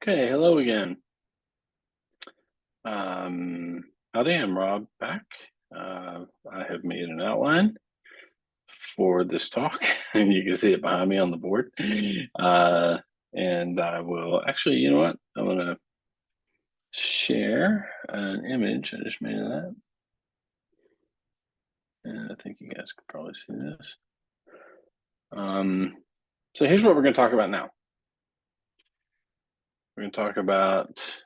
Okay, hello again. Howdy, I'm Rob back. I have made an outline for this talk, and you can see it behind me on the board. Uh, and I will actually, you know what? I'm going to share an image. I just made of that. And I think you guys can probably see this. So here's what we're going to talk about now. We're going to talk about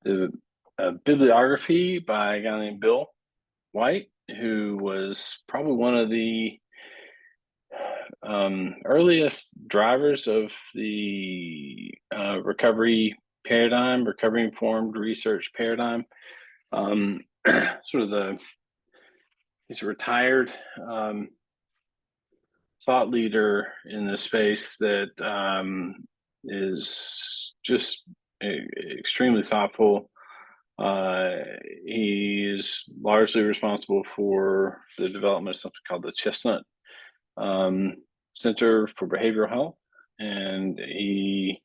the bibliography by a guy named Bill White, who was probably one of the earliest drivers of the recovery paradigm, recovery informed research paradigm. Sort of he's a retired thought leader in the space that is just extremely thoughtful. He is largely responsible for the development of something called the Chestnut Center for Behavioral Health, and he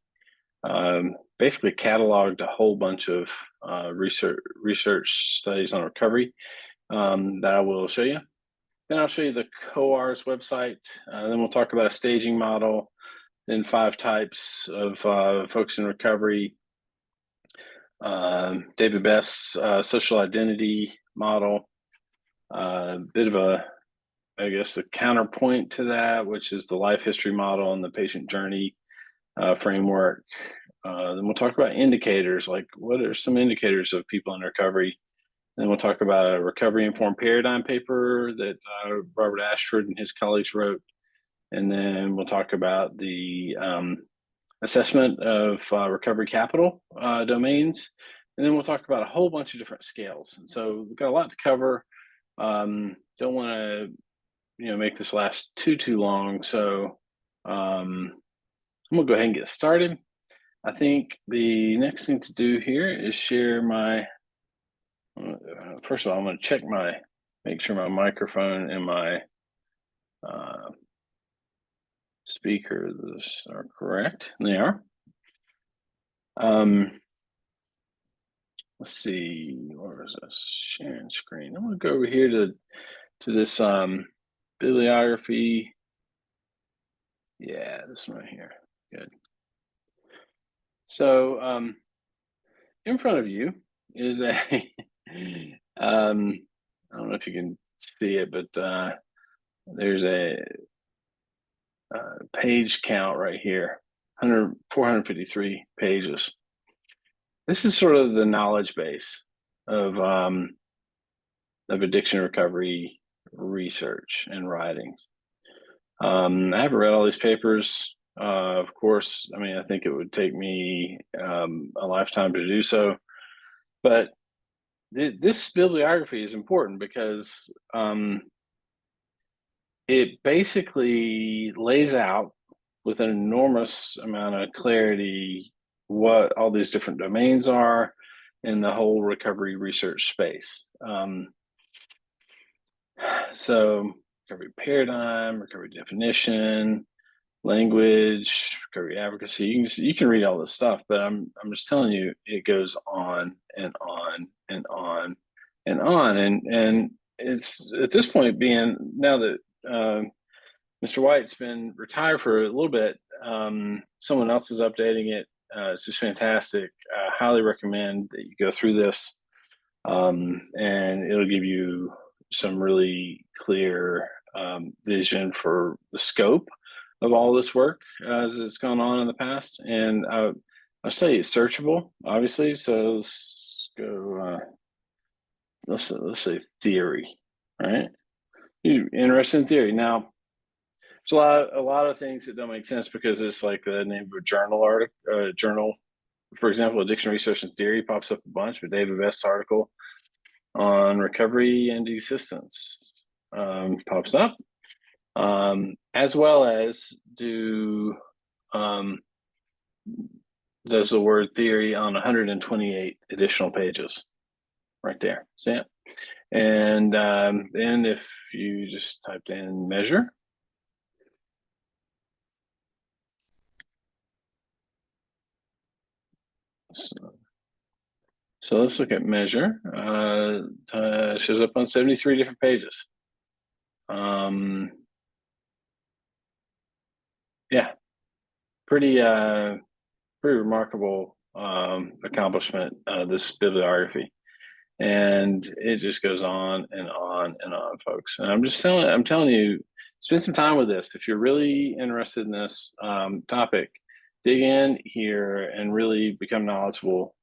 basically cataloged a whole bunch of research studies on recovery that I will show you. Then I'll show you the COAR's website. Then we'll talk about a staging model, then 5 types of folks in recovery. David Best's social identity model, a bit of a counterpoint to that, which is the life history model and the patient journey framework. Then we'll talk about indicators, like what are some indicators of people in recovery. Then we'll talk about a recovery informed paradigm paper that Robert Ashford and his colleagues wrote. And then we'll talk about the assessment of recovery capital domains. And then we'll talk about a whole bunch of different scales. And so we've got a lot to cover. Don't want to make this last too long. So I'm gonna go ahead and get started. I think the next thing to do here is share my, first of all, I'm gonna check make sure my microphone and my speakers are correct. And they are. Let's see, where is this sharing screen? I'm gonna go over here to this bibliography. Yeah, this one right here. Good. So in front of you is a I don't know if you can see it, but there's a page count right here, 453 pages. This is sort of the knowledge base of addiction recovery research and writings. I haven't read all these papers. Of course, I mean, I think it would take me a lifetime to do so. But this bibliography is important because it basically lays out with an enormous amount of clarity what all these different domains are in the whole recovery research space. So recovery paradigm, recovery definition, language, recovery advocacy. You can read all this stuff, but I'm just telling you, it goes on and on and on and on. And it's at this point, being now that Mr. White's been retired for a little bit, someone else is updating it. It's just fantastic. I highly recommend that you go through this, and it'll give you some really clear vision for the scope of all this work as it's gone on in the past. And I'll tell you, it's searchable, obviously. So let's go. Let's say theory, right? You're interested in theory. Now, there's a lot of things that don't make sense because it's like the name of a journal article. Journal, for example, Addiction Research and Theory pops up a bunch, but David Best's article on recovery and desistance pops up, as well as does the word theory on 128 additional pages right there. See it? And then if you just typed in measure, So let's look at measure. Shows up on 73 different pages. Yeah, pretty remarkable accomplishment, this bibliography. And it just goes on and on and on, folks. And I'm telling you, spend some time with this. If you're really interested in this topic, dig in here and really become knowledgeable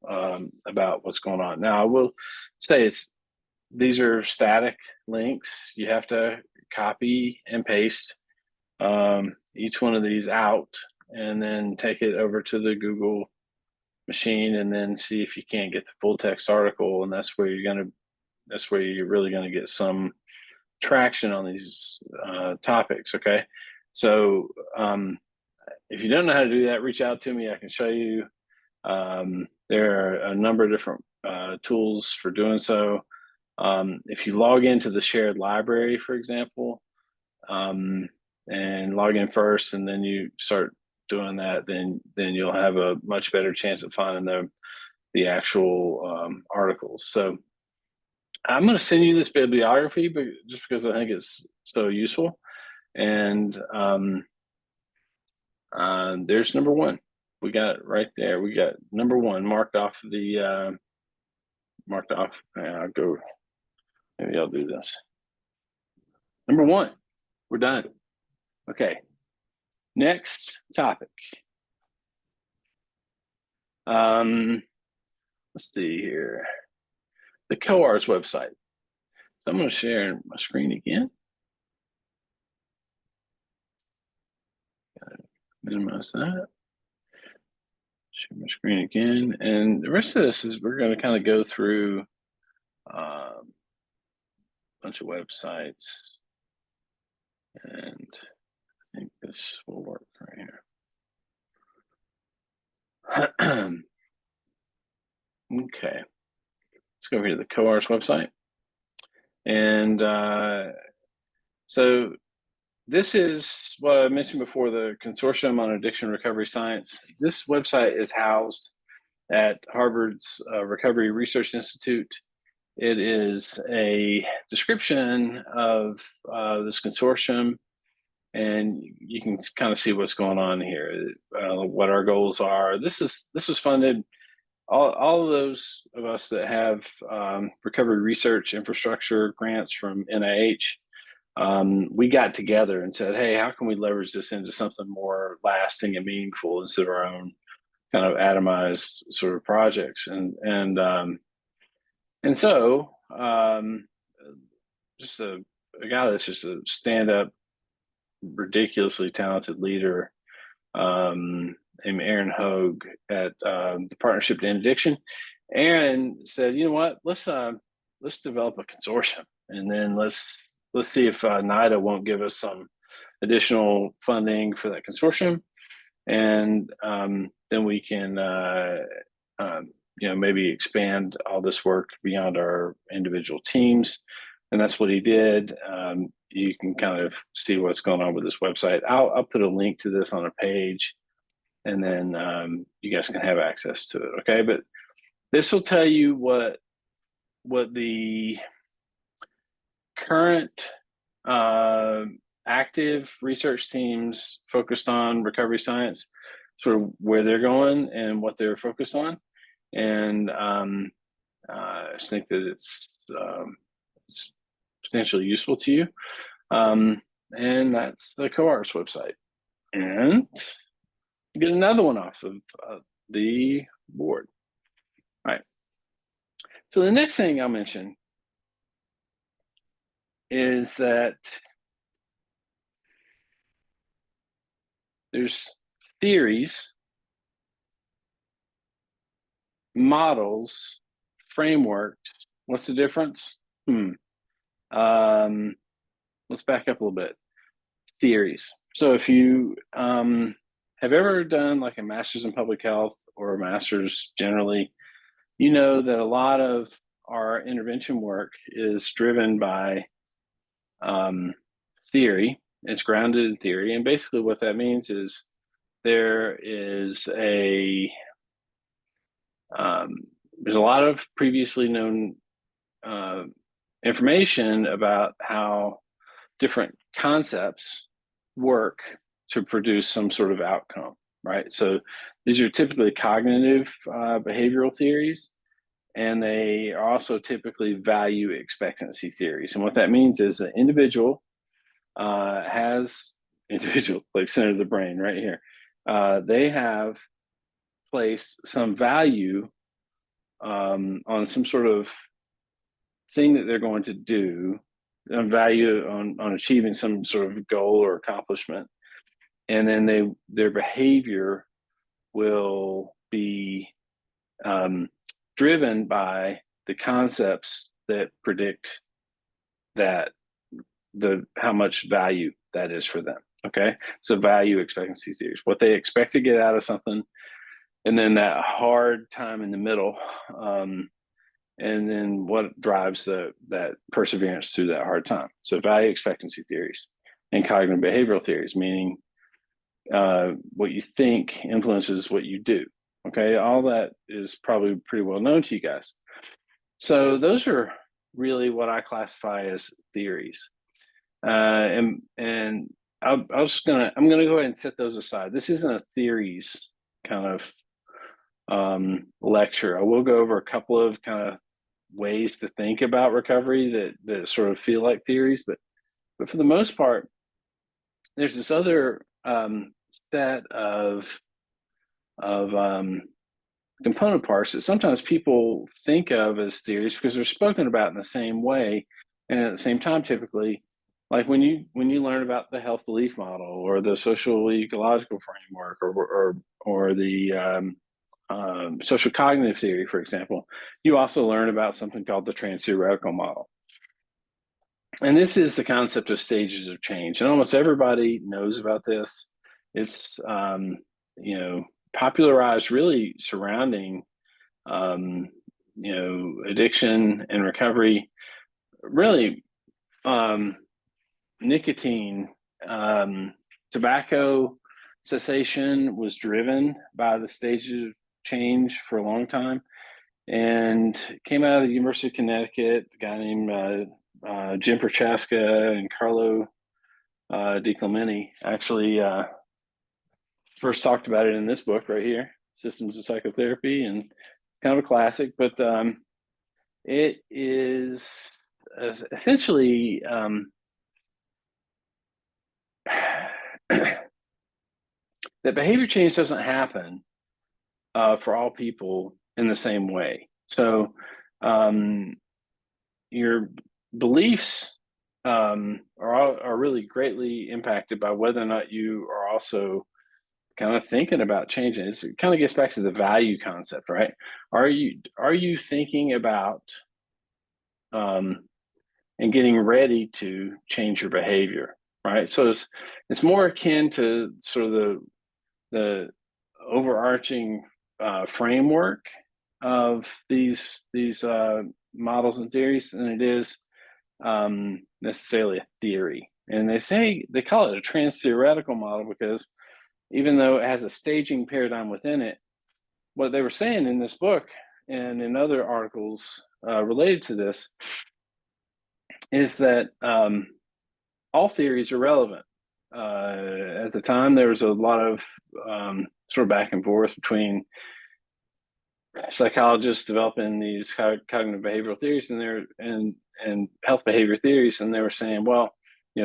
about what's going on. Now, I will say these are static links. You have to copy and paste each one of these out and then take it over to the Google machine and then see if you can't get the full text article. And that's where you're really going to get some traction on these topics. Okay. So if you don't know how to do that, reach out to me. I can show you. There are a number of different tools for doing so. If you log into the shared library, for example, and log in first, and then you start doing that, then you'll have a much better chance of finding the actual articles. So I'm going to send you this bibliography, but just because I think it's so useful. And there's number one. We got it right there. We got number one marked off. I'll go. Maybe I'll do this. Number one. We're done. Okay. Next topic. Let's see here. The COARS website. So I'm going to share my screen again. Minimize that. Share my screen again. And the rest of this is we're going to kind of go through a bunch of websites. And I think this will work right here. Okay. Let's go over to the COARS website. And so this is what I mentioned before, the Consortium on Addiction Recovery Science. This website is housed at Harvard's Recovery Research Institute. It is a description of this consortium, and you can kind of see what's going on here, what our goals are. This was funded. All of those of us that have recovery research infrastructure grants from NIH, we got together and said, hey, how can we leverage this into something more lasting and meaningful instead of our own kind of atomized sort of projects? And so just a guy that's just a stand-up, ridiculously talented leader, named Aaron Hogue at the Partnership to End Addiction. Aaron said, you know what, let's develop a consortium, and then let's see if NIDA won't give us some additional funding for that consortium, and then we can maybe expand all this work beyond our individual teams. And that's what he did. You can kind of see what's going on with this website. I'll put a link to this on a page, and then you guys can have access to it. Okay, but this will tell you what the current active research teams focused on recovery science, sort of where they're going and what they're focused on. And I just think that it's potentially useful to you. And that's the COARS website. And get another one off of the board. All right. So the next thing I'll mention is that there's theories, models, frameworks. What's the difference? Let's back up a little bit. Theories. So if you have ever done like a master's in public health or a master's generally, you know that a lot of our intervention work is driven by theory. It's grounded in theory. And basically what that means is there is a There's a lot of previously known information about how different concepts work to produce some sort of outcome, right? So these are typically cognitive behavioral theories, and they are also typically value expectancy theories. And what that means is an individual has individual, like center of the brain right here. They have placed some value on some sort of thing that they're going to do, value on achieving some sort of goal or accomplishment, and then their behavior will be driven by the concepts that predict that how much value that is for them. Okay, so value expectancy theories, what they expect to get out of something, and then that hard time in the middle, and then what drives that perseverance through that hard time. So value expectancy theories and cognitive behavioral theories, meaning what you think influences what you do. Okay, all that is probably pretty well known to you guys. So those are really what I classify as theories. And I'm gonna go ahead and set those aside. This isn't a theories kind of lecture. I will go over a couple of kind of ways to think about recovery that sort of feel like theories, but for the most part, there's this other set of component parts that sometimes people think of as theories because they're spoken about in the same way, and at the same time, typically, like when you learn about the health belief model or the social ecological framework or the social cognitive theory, for example, you also learn about something called the trans-theoretical model. And this is the concept of stages of change. And almost everybody knows about this. It's, popularized really surrounding, addiction and recovery. Really, nicotine, tobacco cessation was driven by the stages of change for a long time, and came out of the University of Connecticut. A guy named Jim Prochaska and Carlo Di Clementi actually first talked about it in this book right here, Systems of Psychotherapy, and kind of a classic. But it is essentially that behavior change doesn't happen for all people in the same way. So your beliefs are really greatly impacted by whether or not you are also kind of thinking about changing. It kind of gets back to the value concept, right? Are you thinking about and getting ready to change your behavior, right? So it's more akin to sort of the overarching framework of these models and theories than it is necessarily a theory. And they call it a trans-theoretical model because even though it has a staging paradigm within it, what they were saying in this book and in other articles related to this is that all theories are relevant. At the time, there was a lot of sort of back and forth between psychologists developing these cognitive behavioral theories and health behavior theories, and they were saying, well,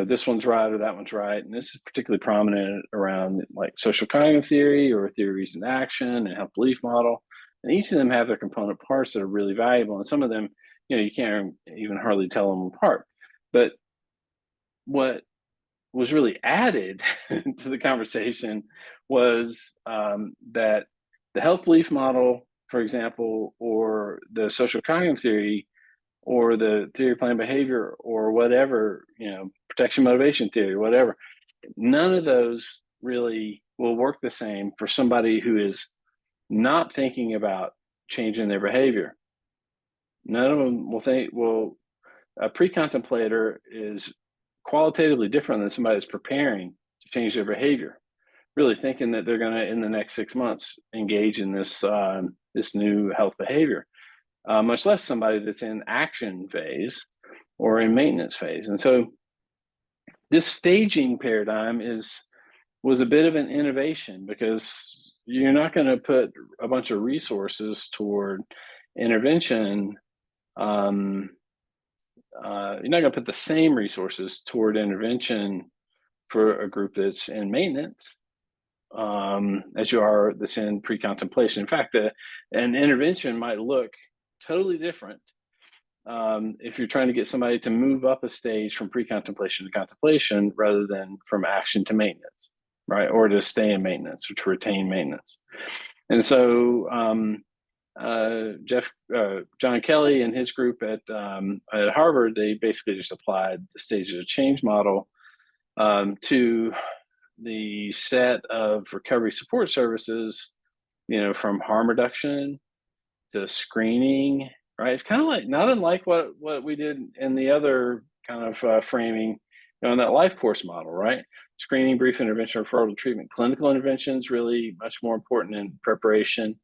this one's right or that one's right. And this is particularly prominent around like social cognitive theory or theories in action and health belief model. And each of them have their component parts that are really valuable. And some of them, you can't even hardly tell them apart. But what was really added to the conversation was that the health belief model, for example, or the social cognitive theory, or the theory of planned behavior, or whatever, protection motivation theory, whatever, none of those really will work the same for somebody who is not thinking about changing their behavior. None of them will think, well, a pre-contemplator is qualitatively different than somebody that's preparing to change their behavior, really thinking that they're going to, in the next 6 months, engage in this this new health behavior, much less somebody that's in action phase or in maintenance phase. And so this staging paradigm was a bit of an innovation, because you're not going to put a bunch of resources toward intervention. You're not going to put the same resources toward intervention for a group that's in maintenance as you are that's in pre-contemplation. In fact, an intervention might look totally different if you're trying to get somebody to move up a stage from pre-contemplation to contemplation rather than from action to maintenance, right? Or to stay in maintenance or to retain maintenance. And so John Kelly and his group at Harvard, they basically just applied the stages of change model to the set of recovery support services, from harm reduction to screening, right? It's kind of like, not unlike what we did in the other kind of framing, in that life course model, right? Screening, brief intervention, referral to treatment. Clinical interventions really much more important in preparation,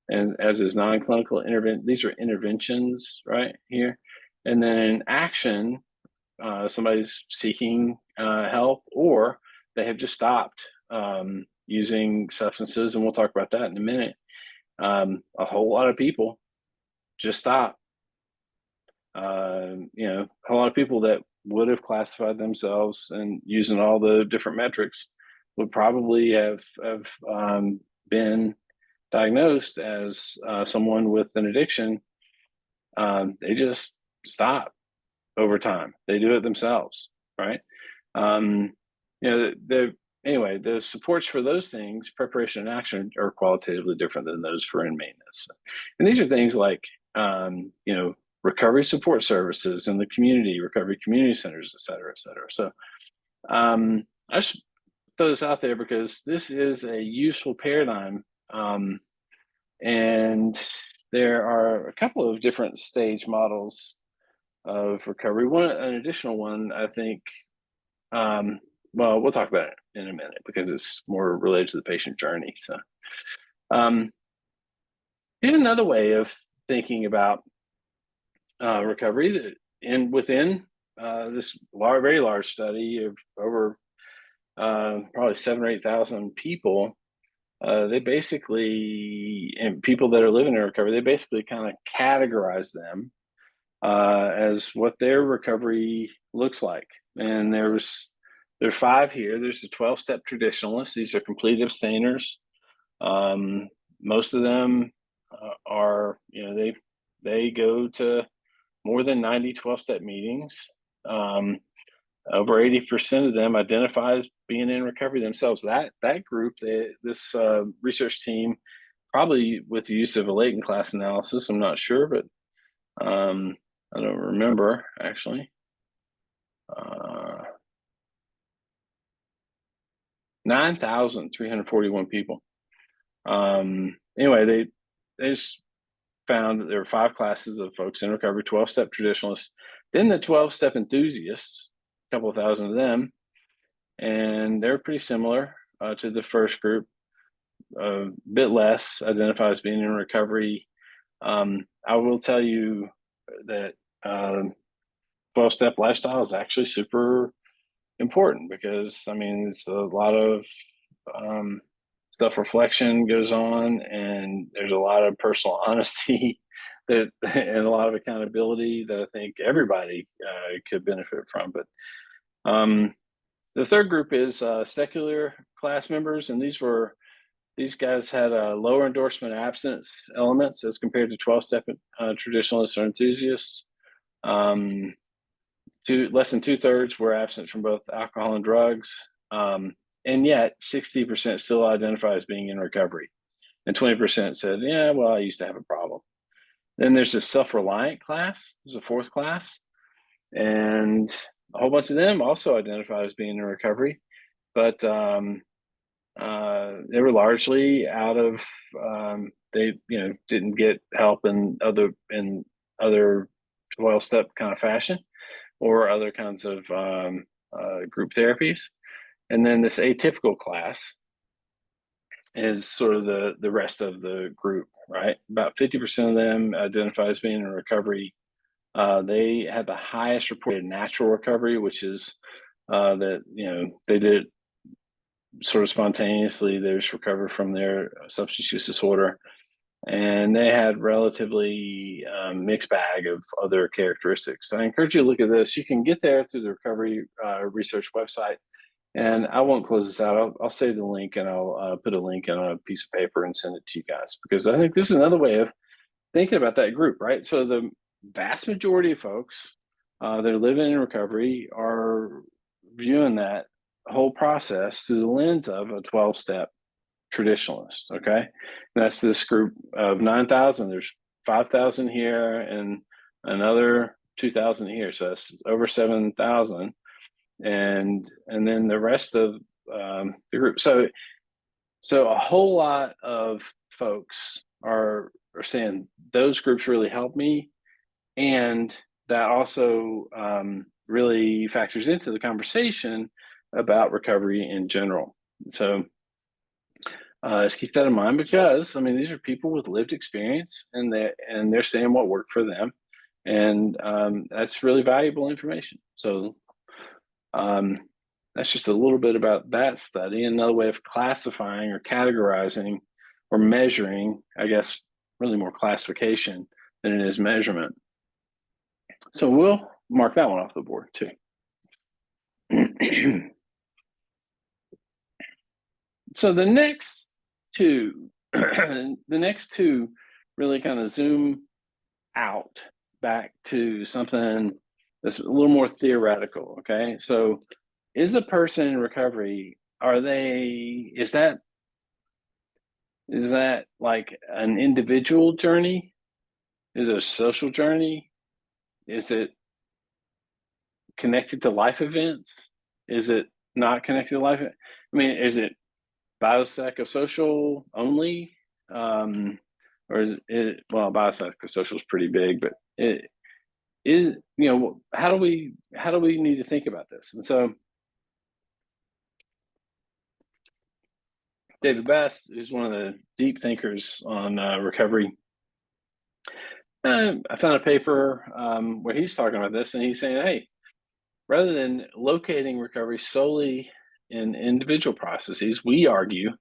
and as is non-clinical intervention. These are interventions right here. And then in action, somebody's seeking help, or they have just stopped using substances, and we'll talk about that in a minute. A whole lot of people just stop. A whole lot of people that would have classified themselves and using all the different metrics would probably have been diagnosed as someone with an addiction. They just stop over time. They do it themselves, right? Anyway, the supports for those things, preparation and action, are qualitatively different than those for in maintenance. And these are things like, recovery support services in the community, recovery community centers, et cetera, et cetera. So I should throw this out there because this is a useful paradigm. And there are a couple of different stage models of recovery. An additional one, I think, we'll talk about it in a minute because it's more related to the patient journey. So here's another way of thinking about recovery within this very large study of over probably 7,000 or 8,000 people. They basically, and people that are living in recovery, they basically kind of categorize them as what their recovery looks like. And there are 5 here. There's the 12-step traditionalists. These are complete abstainers. Most of them are, they go to more than 90 12-step meetings. Over 80% of them identify as being in recovery themselves. That group, this research team, probably with the use of a latent class analysis, I'm not sure, but I don't remember actually. 9,341 people. Anyway, they just found that there were 5 classes of folks in recovery: 12-step traditionalists, then the 12-step enthusiasts, a couple of thousand of them, and they're pretty similar to the first group. A bit less identify as being in recovery. I will tell you that 12-step lifestyle is actually super important because, it's a lot of self-reflection goes on, and there's a lot of personal honesty and a lot of accountability that I think everybody could benefit from. But the third group is secular class members, and these guys had a lower endorsement abstinence elements as compared to 12-step traditionalists or enthusiasts. Less than 2/3 were absent from both alcohol and drugs. And yet 60% still identify as being in recovery. And 20% said, yeah, well, I used to have a problem. Then there's this self-reliant class. There's a 4th class. And a whole bunch of them also identify as being in recovery. But they were largely out of, they didn't get help in other 12-step kind of fashion or other kinds of group therapies. And then this atypical class, is sort of the rest of the group, right? About 50% of them identify as being in recovery. They had the highest reported natural recovery, which is that they did sort of spontaneously. They just recovered from their substance use disorder, and they had relatively mixed bag of other characteristics. I encourage you to look at this. You can get there through the recovery research website. And I won't close this out. I'll save the link, and I'll put a link on a piece of paper and send it to you guys, because I think this is another way of thinking about that group, right? So the vast majority of folks that are living in recovery are viewing that whole process through the lens of a 12-step traditionalist, okay? And that's this group of 9,000. There's 5,000 here and another 2,000 here. So that's over 7,000. And then the rest of the group. So a whole lot of folks are saying those groups really help me, and that also really factors into the conversation about recovery in general. So let's keep that in mind, because these are people with lived experience, and they're saying what worked for them, and that's really valuable information. So that's just a little bit about that study. Another way of classifying or categorizing or measuring, I guess, really more classification than it is measurement. So we'll mark that one off the board too. So the next two, really kind of zoom out back to something that's a little more theoretical. Okay, so is a person in recovery, is that like an individual journey? Is it a social journey? Is it connected to life events? Is it not connected to life? Is it biopsychosocial only? Or is it, well, biopsychosocial is pretty big, but it is, how do we need to think about this? And so David Best is one of the deep thinkers on recovery. I found a paper where he's talking about this, and he's saying, hey, rather than locating recovery solely in individual processes, we argue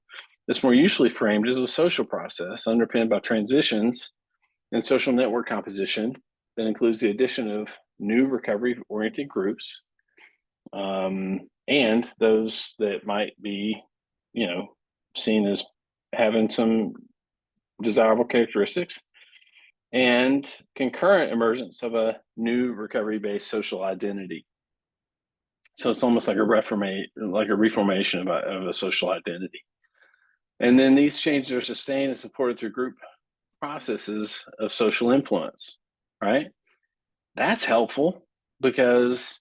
it's more usually framed as a social process underpinned by transitions and social network composition that includes the addition of new recovery-oriented groups and those that might be, seen as having some desirable characteristics, and concurrent emergence of a new recovery-based social identity. So it's almost like a reformation of a social identity. And then these changes are sustained and supported through group processes of social influence, right? That's helpful, because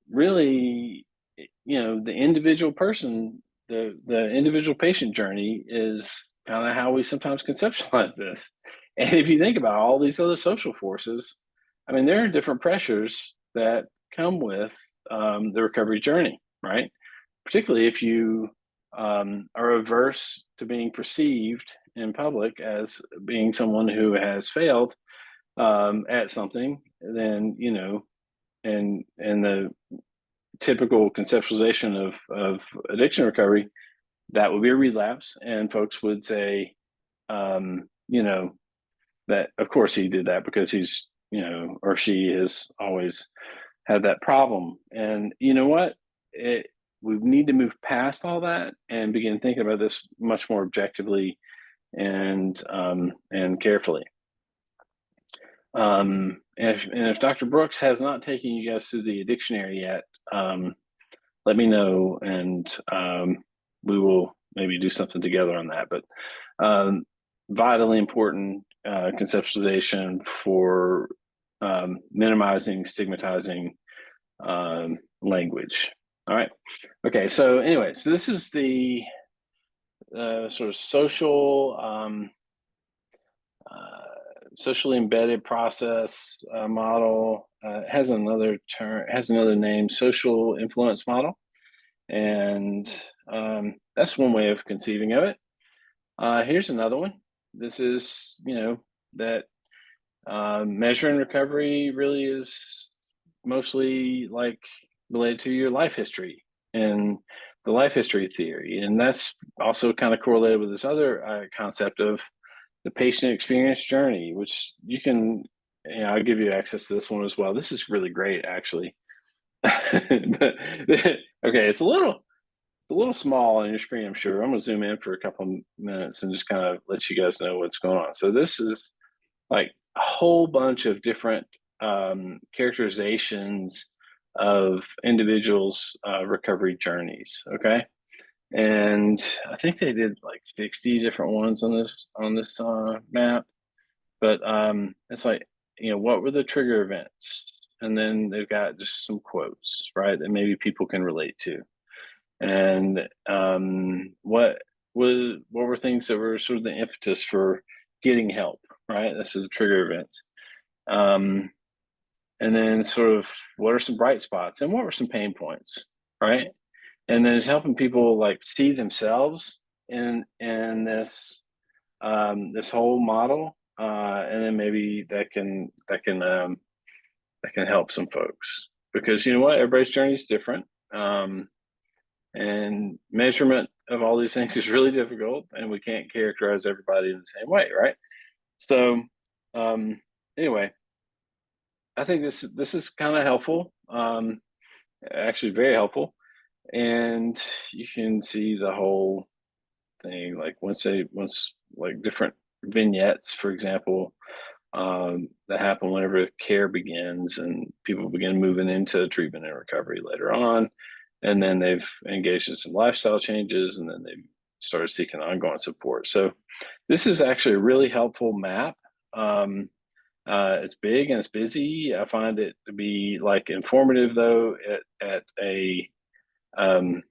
really, the individual person, the individual patient journey is kind of how we sometimes conceptualize this. And if you think about all these other social forces, there are different pressures that come with the recovery journey, right? Particularly if you are averse to being perceived in public as being someone who has failed at something, then, and the typical conceptualization of addiction recovery, that would be a relapse, and folks would say, that of course he did that because he's, or she has always had that problem. And you know what? We need to move past all that and begin thinking about this much more objectively and carefully. And if Dr. Brooks has not taken you guys through the dictionary yet, let me know, and we will maybe do something together on that. But vitally important conceptualization for minimizing stigmatizing language. All right. Okay. So anyway, so this is the sort of socially embedded process model. It has another term, has another name, social influence model. And that's one way of conceiving of it. Here's another one. This is, that measure and recovery really is mostly like related to your life history and the life history theory. And that's also kind of correlated with this other concept of the patient experience journey, which you can, I'll give you access to this one as well. This is really great, actually. But, okay, it's a little small on your screen, I'm sure. I'm going to zoom in for a couple minutes and just kind of let you guys know what's going on. So this is like a whole bunch of different characterizations of individuals' recovery journeys. Okay, and I think they did like 60 different ones on this map. But it's like, what were the trigger events? And then they've got just some quotes, right, that maybe people can relate to. And what were things that were sort of the impetus for getting help, right? This is the trigger events. And then sort of what are some bright spots and what were some pain points, right? And then it's helping people like see themselves in this whole model, and then maybe that can help some folks, because you know what, everybody's journey is different, and measurement of all these things is really difficult, and we can't characterize everybody in the same way, right? So anyway, I think this is kind of helpful, actually very helpful, and you can see the whole thing, like once like different vignettes, for example, that happen whenever care begins and people begin moving into treatment and recovery later on, and then they've engaged in some lifestyle changes, and then they've started seeking ongoing support. So this is actually a really helpful map. It's big and it's busy. I find it to be like informative though at a at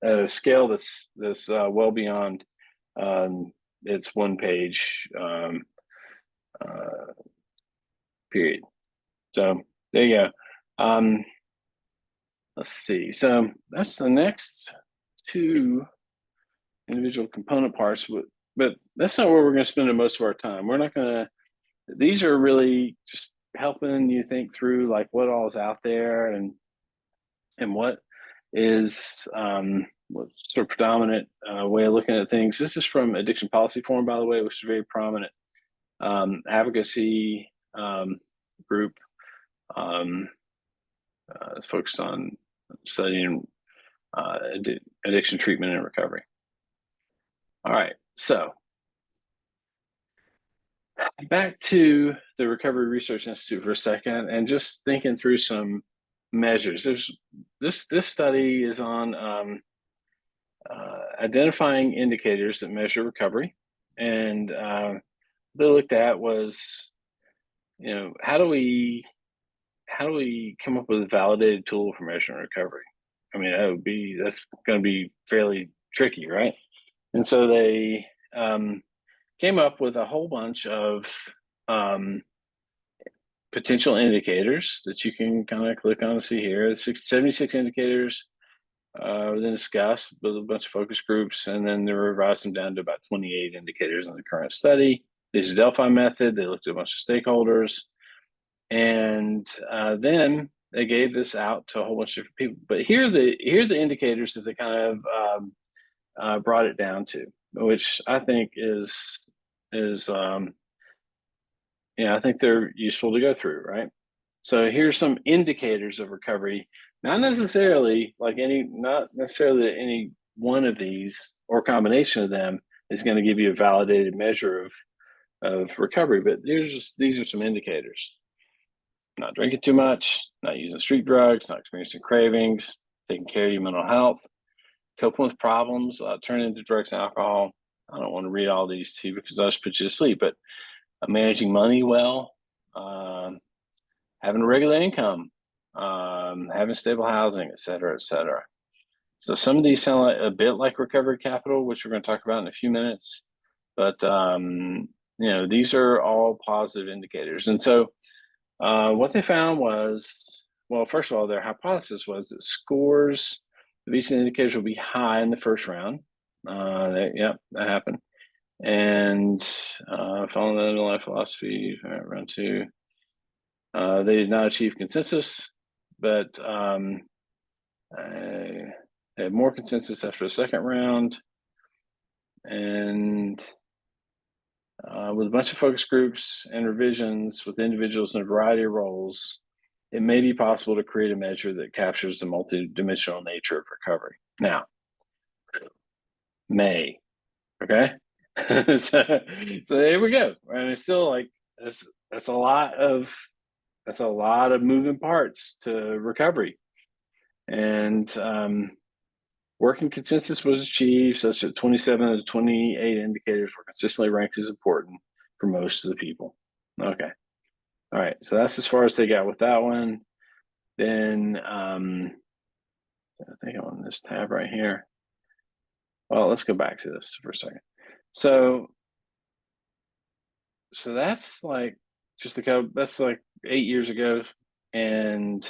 a scale that's well beyond its one page period. So there you go. Let's see. So that's the next two individual component parts, but that's not where we're going to spend most of our time. We're not going to. These are really just helping you think through like what all is out there and what is what sort of predominant way of looking at things. This is from Addiction Policy Forum, by the way, which is a very prominent advocacy group. It's focused on studying addiction treatment and recovery. All right, so back to the Recovery Research Institute for a second, and just thinking through some measures. There's this study is on identifying indicators that measure recovery, and they looked at was, how do we come up with a validated tool for measuring recovery? I mean, that's going to be fairly tricky, right? And so they came up with a whole bunch of potential indicators that you can kind of click on and see here. 76 indicators then discussed with a bunch of focus groups, and then they revised them down to about 28 indicators in the current study. This is Delphi method. They looked at a bunch of stakeholders, and then they gave this out to a whole bunch of different people. But here are the indicators that they kind of brought it down to, which I think is I think they're useful to go through, right? So here's some indicators of recovery. Not necessarily any one of these or combination of them is going to give you a validated measure of recovery, but these are some indicators. Not drinking too much, not using street drugs, not experiencing cravings, taking care of your mental health, coping with problems, turning to drugs and alcohol. I don't want to read all these to you because I'll just put you to sleep, but managing money well, having a regular income, having stable housing, et cetera, et cetera. So some of these sound like a bit like recovery capital, which we're going to talk about in a few minutes, but these are all positive indicators. And so what they found was, well, first of all, their hypothesis was that scores The VC indicators will be high in the first round. That happened. And following the underlying philosophy, round two, they did not achieve consensus, but had more consensus after the second round. And with a bunch of focus groups and revisions with individuals in a variety of roles, it may be possible to create a measure that captures the multidimensional nature of recovery. Now, okay? so there we go. And it's still like that's a lot of moving parts to recovery. And working consensus was achieved such that 27 of the 28 indicators were consistently ranked as important for most of the people. Okay. All right. So that's as far as they got with that one. Then I think I'm on this tab right here. Well, let's go back to this for a second. So that's like that's like 8 years ago. And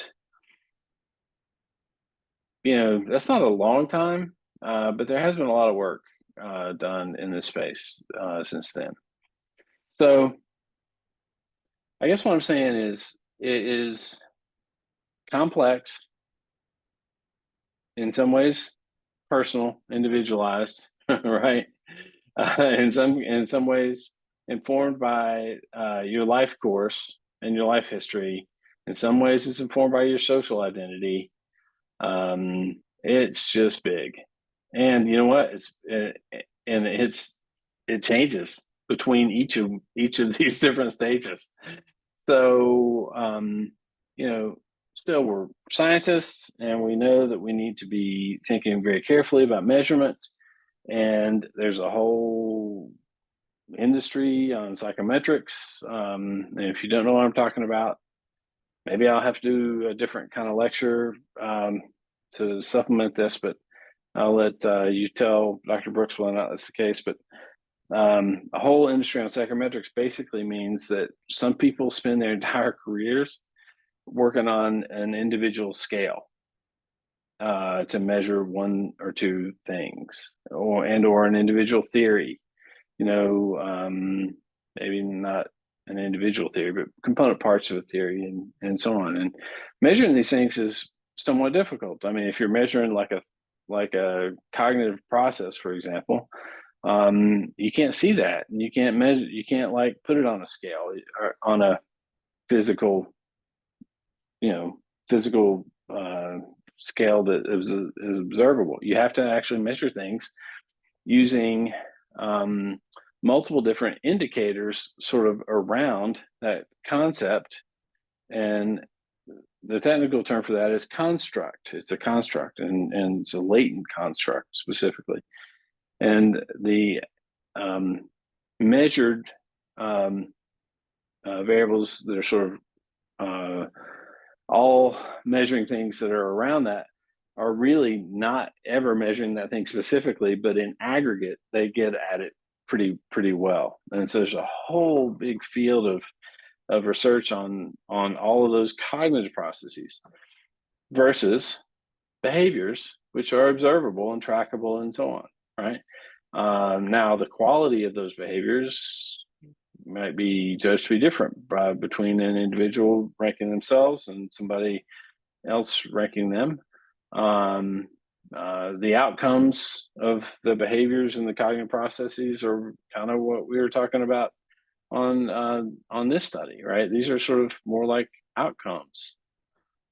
that's not a long time, but there has been a lot of work done in this space since then. So I guess what I'm saying is it is complex, in some ways personal, individualized, right? In some ways informed by your life course and your life history. In some ways it's informed by your social identity. It's just big. And you know what? It changes between each of these different stages. So still we're scientists, and we know that we need to be thinking very carefully about measurement. And there's a whole industry on psychometrics. And if you don't know what I'm talking about, maybe I'll have to do a different kind of lecture to supplement this, but I'll let you tell Dr. Brooks whether or not that's the case. But a whole industry on psychometrics basically means that some people spend their entire careers working on an individual scale to measure one or two things, or an individual theory. Maybe not an individual theory, but component parts of a theory, and so on. And measuring these things is somewhat difficult. I mean, if you're measuring like a cognitive process, for example, you can't see that, and you can't measure. You can't like put it on a scale or on a physical scale that is observable. You have to actually measure things using multiple different indicators sort of around that concept. And the technical term for that is construct. It's a construct, and it's a latent construct specifically. And the measured variables that are sort of all measuring things that are around that are really not ever measuring that thing specifically, but in aggregate, they get at it pretty well. And so there's a whole big field of research on all of those cognitive processes versus behaviors, which are observable and trackable and so on, right? Now, the quality of those behaviors might be judged to be different between an individual ranking themselves and somebody else ranking them. The outcomes of the behaviors and the cognitive processes are kind of what we were talking about on this study, right? These are sort of more like outcomes.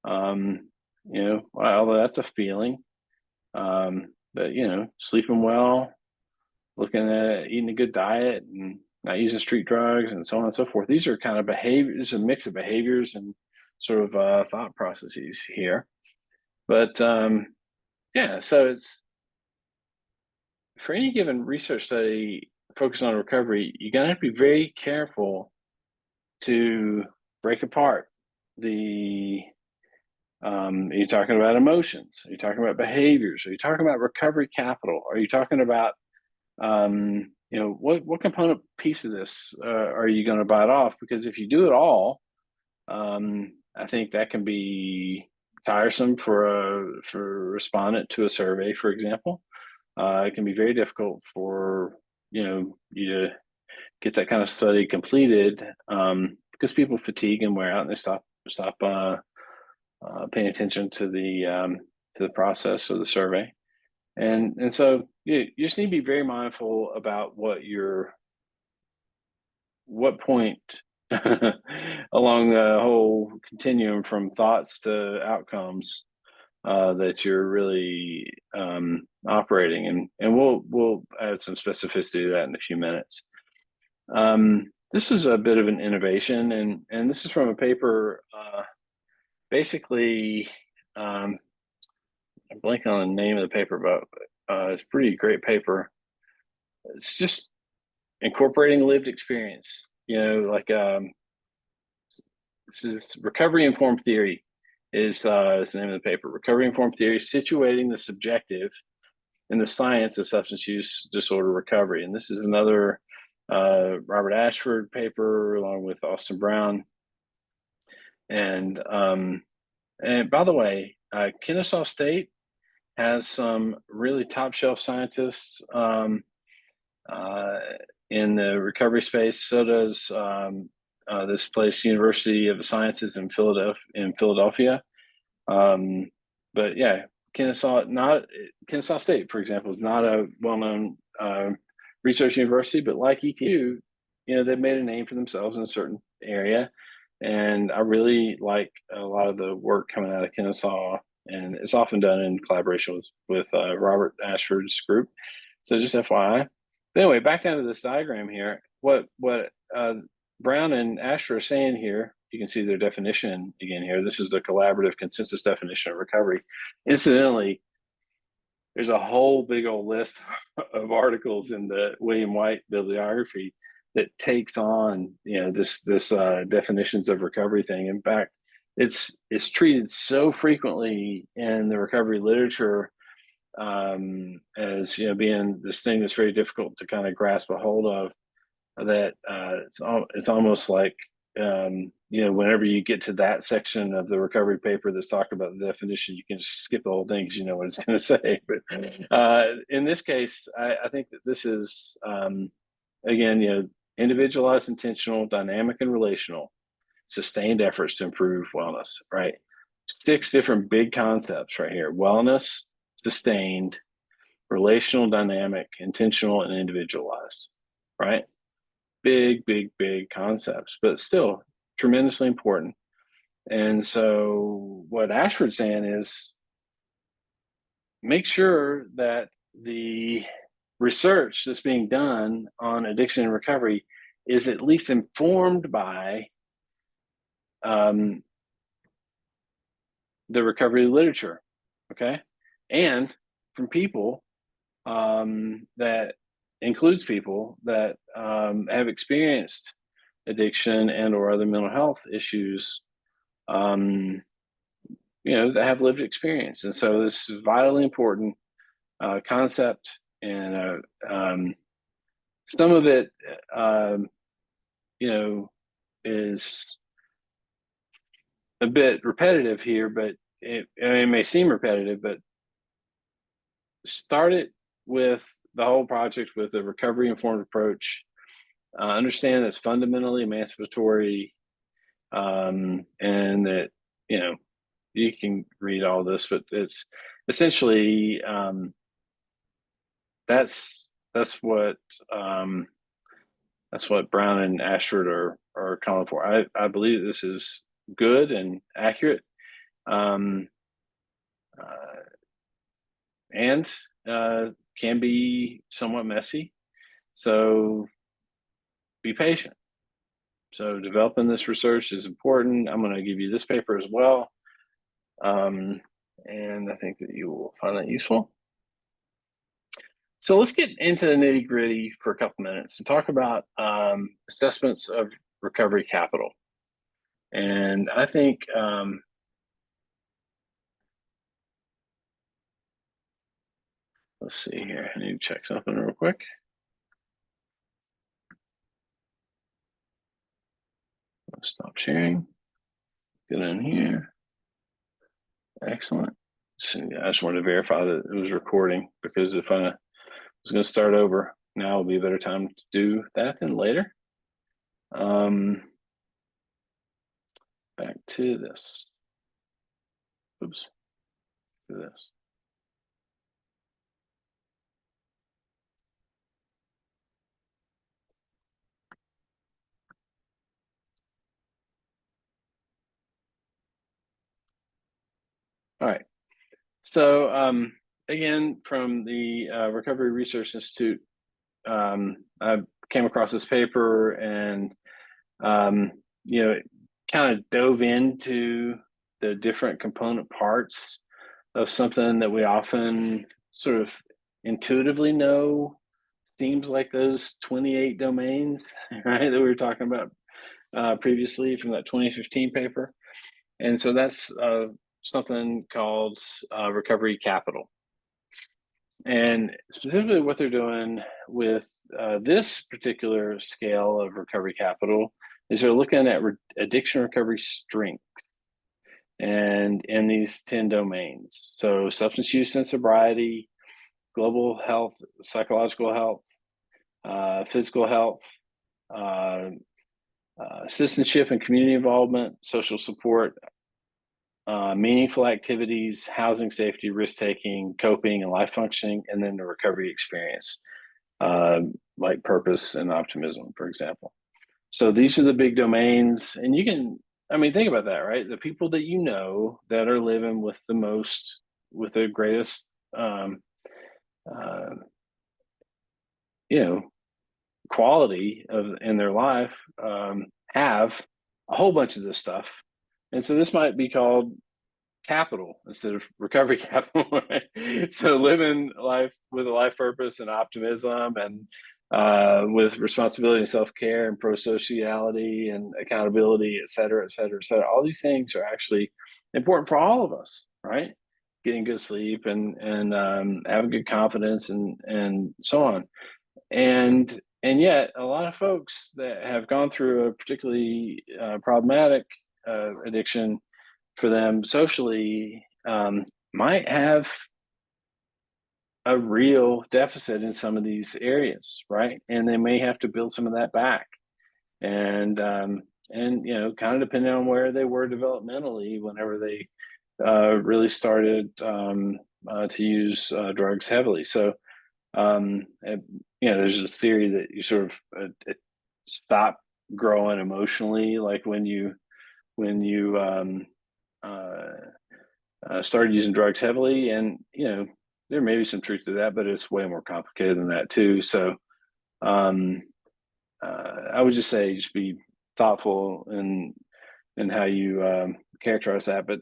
Although that's a feeling, but sleeping well, looking at eating a good diet, and not using street drugs, and so on and so forth. These are kind of behaviors, a mix of behaviors and sort of thought processes here. But so it's for any given research study focused on recovery, you're going to have to be very careful to break apart the are you talking about emotions? Are you talking about behaviors? Are you talking about recovery capital? Are you talking about what component piece of this are you going to bite off? Because if you do it all, I think that can be tiresome for a respondent to a survey, for example. It can be very difficult for you to get that kind of study completed, because people fatigue and wear out, and they stop paying attention to the process or the survey. And so you just need to be very mindful about what point along the whole continuum from thoughts to outcomes that you're really operating, and we'll add some specificity to that in a few minutes. This is a bit of an innovation, and this is from a paper. Basically, I'm blanking on the name of the paper, but it's a pretty great paper. It's just incorporating lived experience. Like this is recovery informed theory is the name of the paper. Recovery informed theory, situating the subjective in the science of substance use disorder recovery. And this is another Robert Ashford paper along with Austin Brown. And by the way, Kennesaw State has some really top shelf scientists in the recovery space. So does this place, University of the Sciences in Philadelphia. But yeah, Kennesaw State, for example, is not a well-known research university, but like ETU, they've made a name for themselves in a certain area. And I really like a lot of the work coming out of Kennesaw, and it's often done in collaboration with Robert Ashford's group. So just FYI. But anyway, back down to this diagram here. What Brown and Ashford are saying here, you can see their definition again here. This is the collaborative consensus definition of recovery. Incidentally, there's a whole big old list of articles in the William White bibliography that takes on this definitions of recovery thing. In fact, it's treated so frequently in the recovery literature as being this thing that's very difficult to kind of grasp a hold of, that it's almost like whenever you get to that section of the recovery paper that's talking about the definition, you can just skip the whole thing because you know what it's going to say. But in this case, I think that this is again, individualized, intentional, dynamic, and relational, sustained efforts to improve wellness. Right, 6 different big concepts right here: wellness, sustained, relational, dynamic, intentional, and individualized. Right. Big concepts, but still tremendously important. And so what Ashford's saying is make sure that the research that's being done on addiction and recovery is at least informed by the recovery literature, okay? And from people that includes people that have experienced addiction and or other mental health issues, that have lived experience. And so this is vitally important concept. And some of it, is a bit repetitive here, but it may seem repetitive, but start it with the whole project with a recovery informed approach. Understand that it's fundamentally emancipatory, and that you can read all this, but it's essentially that's what Brown and Ashford are calling for. I believe this is good and accurate, and can be somewhat messy. So be patient. So developing this research is important. I'm going to give you this paper as well. And I think that you will find that useful. So let's get into the nitty gritty for a couple minutes and talk about assessments of recovery capital. And I think let's see here. I need to check something real quick. Stop sharing. Get in here. Excellent. So, yeah, I just wanted to verify that it was recording, because if I was going to start over, now will be a better time to do that than later. Back to this. Oops. To this. All right. So again, from the Recovery Research Institute, I came across this paper, and it kind of dove into the different component parts of something that we often sort of intuitively know seems like those 28 domains, right, that we were talking about previously from that 2015 paper. And so that's something called recovery capital. And specifically, what they're doing with this particular scale of recovery capital is they're looking at addiction recovery strength, and in these 10 domains. So, substance use and sobriety, global health, psychological health, physical health, citizenship and community involvement, social support, meaningful activities, housing safety, risk taking, coping, and life functioning, and then the recovery experience, like purpose and optimism, for example. So these are the big domains, and you can, I mean, think about that, right? The people that you know that are living with the greatest, uh, you know, quality in their life, have a whole bunch of this stuff, and so this might be called capital instead of recovery capital. Right? So living life with a life purpose and optimism, and with responsibility and self-care and pro-sociality and accountability, et cetera, et cetera, et cetera. All these things are actually important for all of us, right? Getting good sleep, and having good confidence, and so on. And yet a lot of folks that have gone through a particularly problematic addiction for them socially, might have a real deficit in some of these areas, right? And they may have to build some of that back. And kind of depending on where they were developmentally whenever they really started to use drugs heavily. So there's this theory that you sort of stop growing emotionally, like when you started using drugs heavily, and there may be some truth to that, but it's way more complicated than that too. So I would just say, just be thoughtful in how you characterize that. But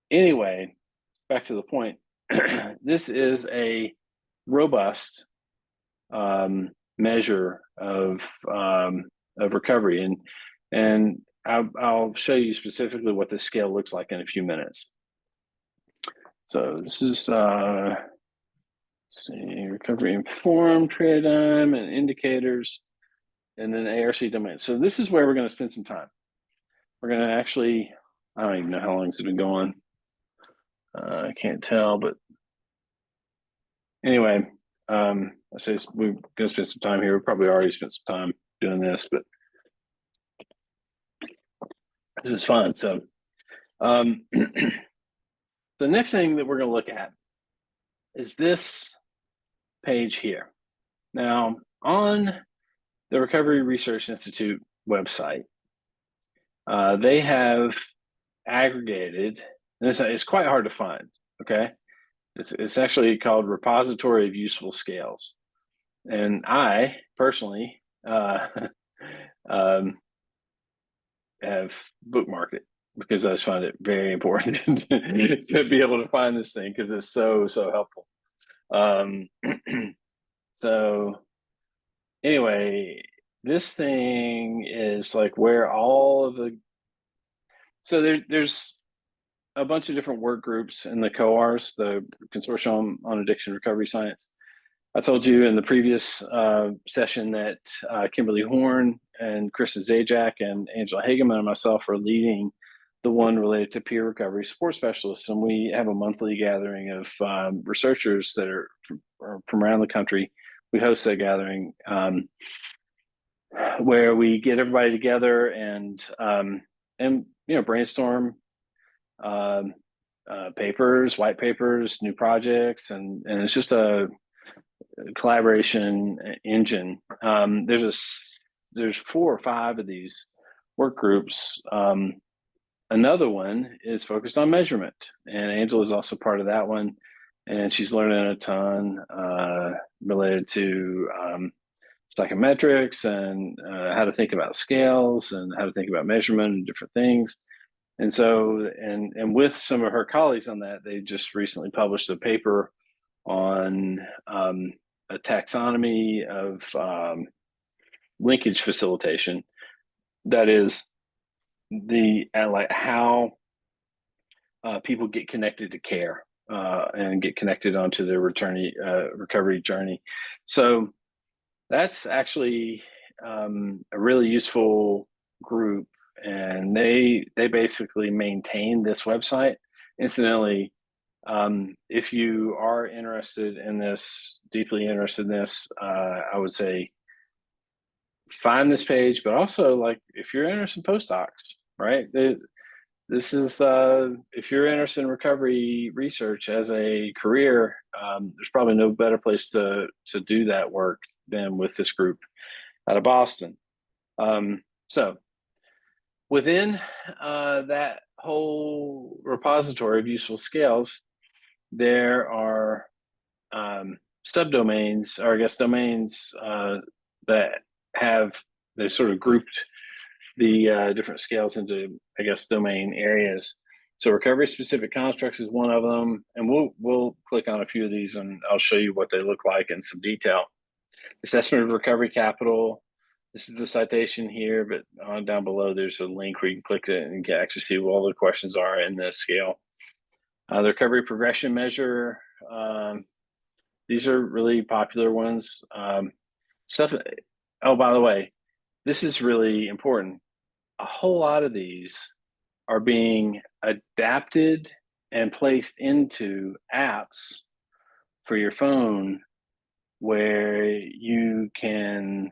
anyway, back to the point. This is a robust measure of recovery, and I'll show you specifically what this scale looks like in a few minutes. So this is recovery informed paradigm and indicators, and then ARC domain. So this is where we're going to spend some time. We're going to actually, I don't even know how long it's been going. I can't tell, but anyway, I say we're going to spend some time here. We probably already spent some time doing this, but this is fun. So the next thing that we're going to look at is this page here. Now, on the Recovery Research Institute website, they have aggregated, and it's quite hard to find, okay? It's actually called Repository of Useful Scales. And I personally have bookmarked it because I just find it very important to be able to find this thing, because it's so helpful. So anyway, this thing is like where all of the, so there's a bunch of different work groups in the COARS, the Consortium on Addiction Recovery Science. I told you in the previous session that Kimberly Horn and Kristen Zajac and Angela Hageman and myself are leading the one related to peer recovery support specialists. And we have a monthly gathering of researchers that are from around the country. We host that gathering where we get everybody together and brainstorm papers, white papers, new projects, and it's just a collaboration engine. There's 4 or 5 of these work groups. Another one is focused on measurement, and Angela is also part of that one, and she's learning a ton related to psychometrics and how to think about scales and how to think about measurement and different things. And so, and with some of her colleagues on that, they just recently published a paper on a taxonomy of linkage facilitation. That is like how people get connected to care and get connected onto their recovery journey. So that's actually a really useful group, and they basically maintain this website. Incidentally, if you are interested in this, deeply interested in this, I would say find this page, but also, like, if you're interested in postdocs, right? This is if you're interested in recovery research as a career, there's probably no better place to do that work than with this group out of Boston. So within that whole repository of useful scales, there are subdomains, or I guess domains that they sort of grouped the different scales into, I guess, domain areas. So recovery specific constructs is one of them, and we'll click on a few of these and I'll show you what they look like in some detail. Assessment of recovery capital. This is the citation here, but down below there's a link where you can click it and you can actually see what all the questions are in the scale. The recovery progression measure. These are really popular ones. Oh, by the way, this is really important. A whole lot of these are being adapted and placed into apps for your phone, where you can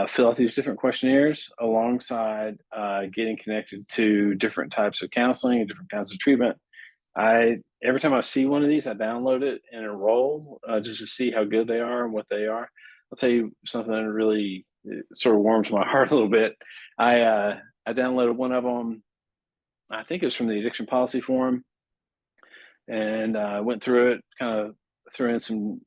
fill out these different questionnaires alongside getting connected to different types of counseling and different kinds of treatment. Every time I see one of these, I download it and enroll just to see how good they are and what they are. I'll tell you something that really sort of warms my heart a little bit. I downloaded one of them. I think it was from the Addiction Policy Forum, and went through it, kind of threw in some,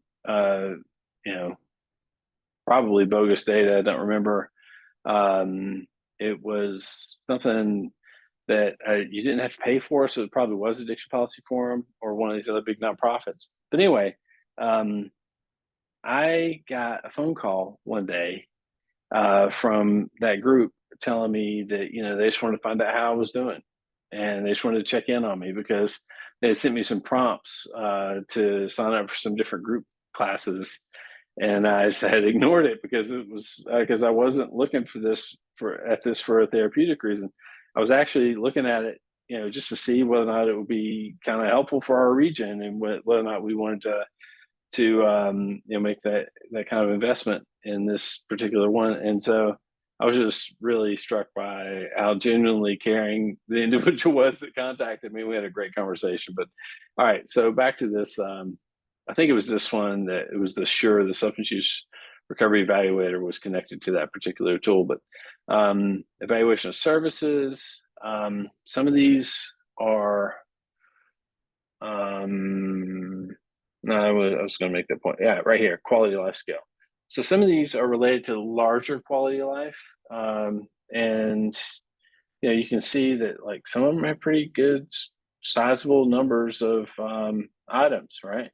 probably bogus data. I don't remember. It was something that you didn't have to pay for, so it probably was Addiction Policy Forum or one of these other big nonprofits. But anyway, I got a phone call one day from that group telling me that they just wanted to find out how I was doing, and they just wanted to check in on me because they had sent me some prompts to sign up for some different group classes, and I just had ignored it because it was because I wasn't looking for this for a therapeutic reason. I was actually looking at it, just to see whether or not it would be kind of helpful for our region, and whether or not we wanted to make that kind of investment in this particular one. And so I was just really struck by how genuinely caring the individual was that contacted me. We had a great conversation. But all right, so back to this. I think it was this one, that it was the substance use recovery evaluator was connected to that particular tool. But evaluation of services. Some of these are. No, I was going to make that point. Yeah, right here, quality of life scale. So some of these are related to larger quality of life, and you can see that, like, some of them have pretty good, sizable numbers of items, right?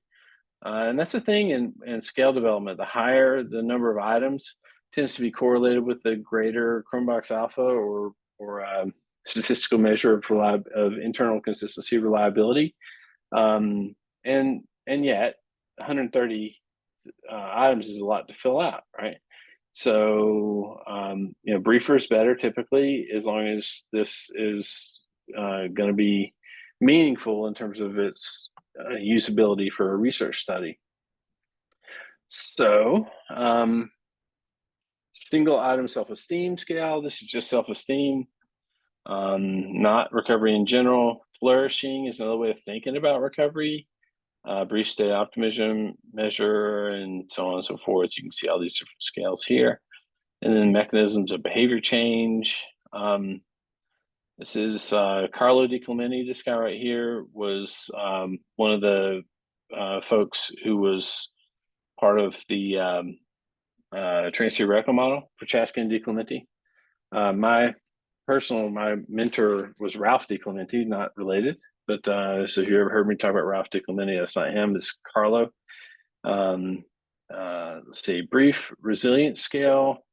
And that's the thing in scale development. The higher the number of items tends to be correlated with the greater Cronbach's alpha or statistical measure of internal consistency reliability. And yet 130 items is a lot to fill out, right? So, briefer is better typically, as long as this is going to be meaningful in terms of its usability for a research study. So, single item self-esteem scale. This is just self-esteem, not recovery in general. Flourishing is another way of thinking about recovery. Brief state optimism measure, and so on and so forth. You can see all these different scales here. And then mechanisms of behavior change. This is Carlo Di Clementi. This guy right here was one of the folks who was part of the transtheoretical model for Chaskin and Di Clementi. My mentor was Ralph Di Clementi, not related. But so if you ever heard me talk about Ralph Di Clementi, that's not him. It's Carlo. Let's see, brief resilience scale.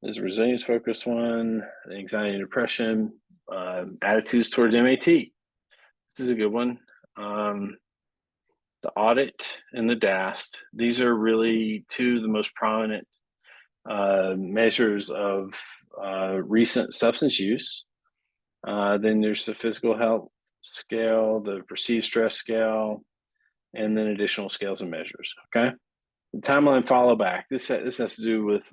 There's a resilience focused one, anxiety and depression, attitudes toward MAT. This is a good one. The audit and the DAST. These are really two of the most prominent measures of recent substance use. Then there's the physical health scale, the perceived stress scale, and then additional scales and measures. Okay. The timeline follow back. This has to do with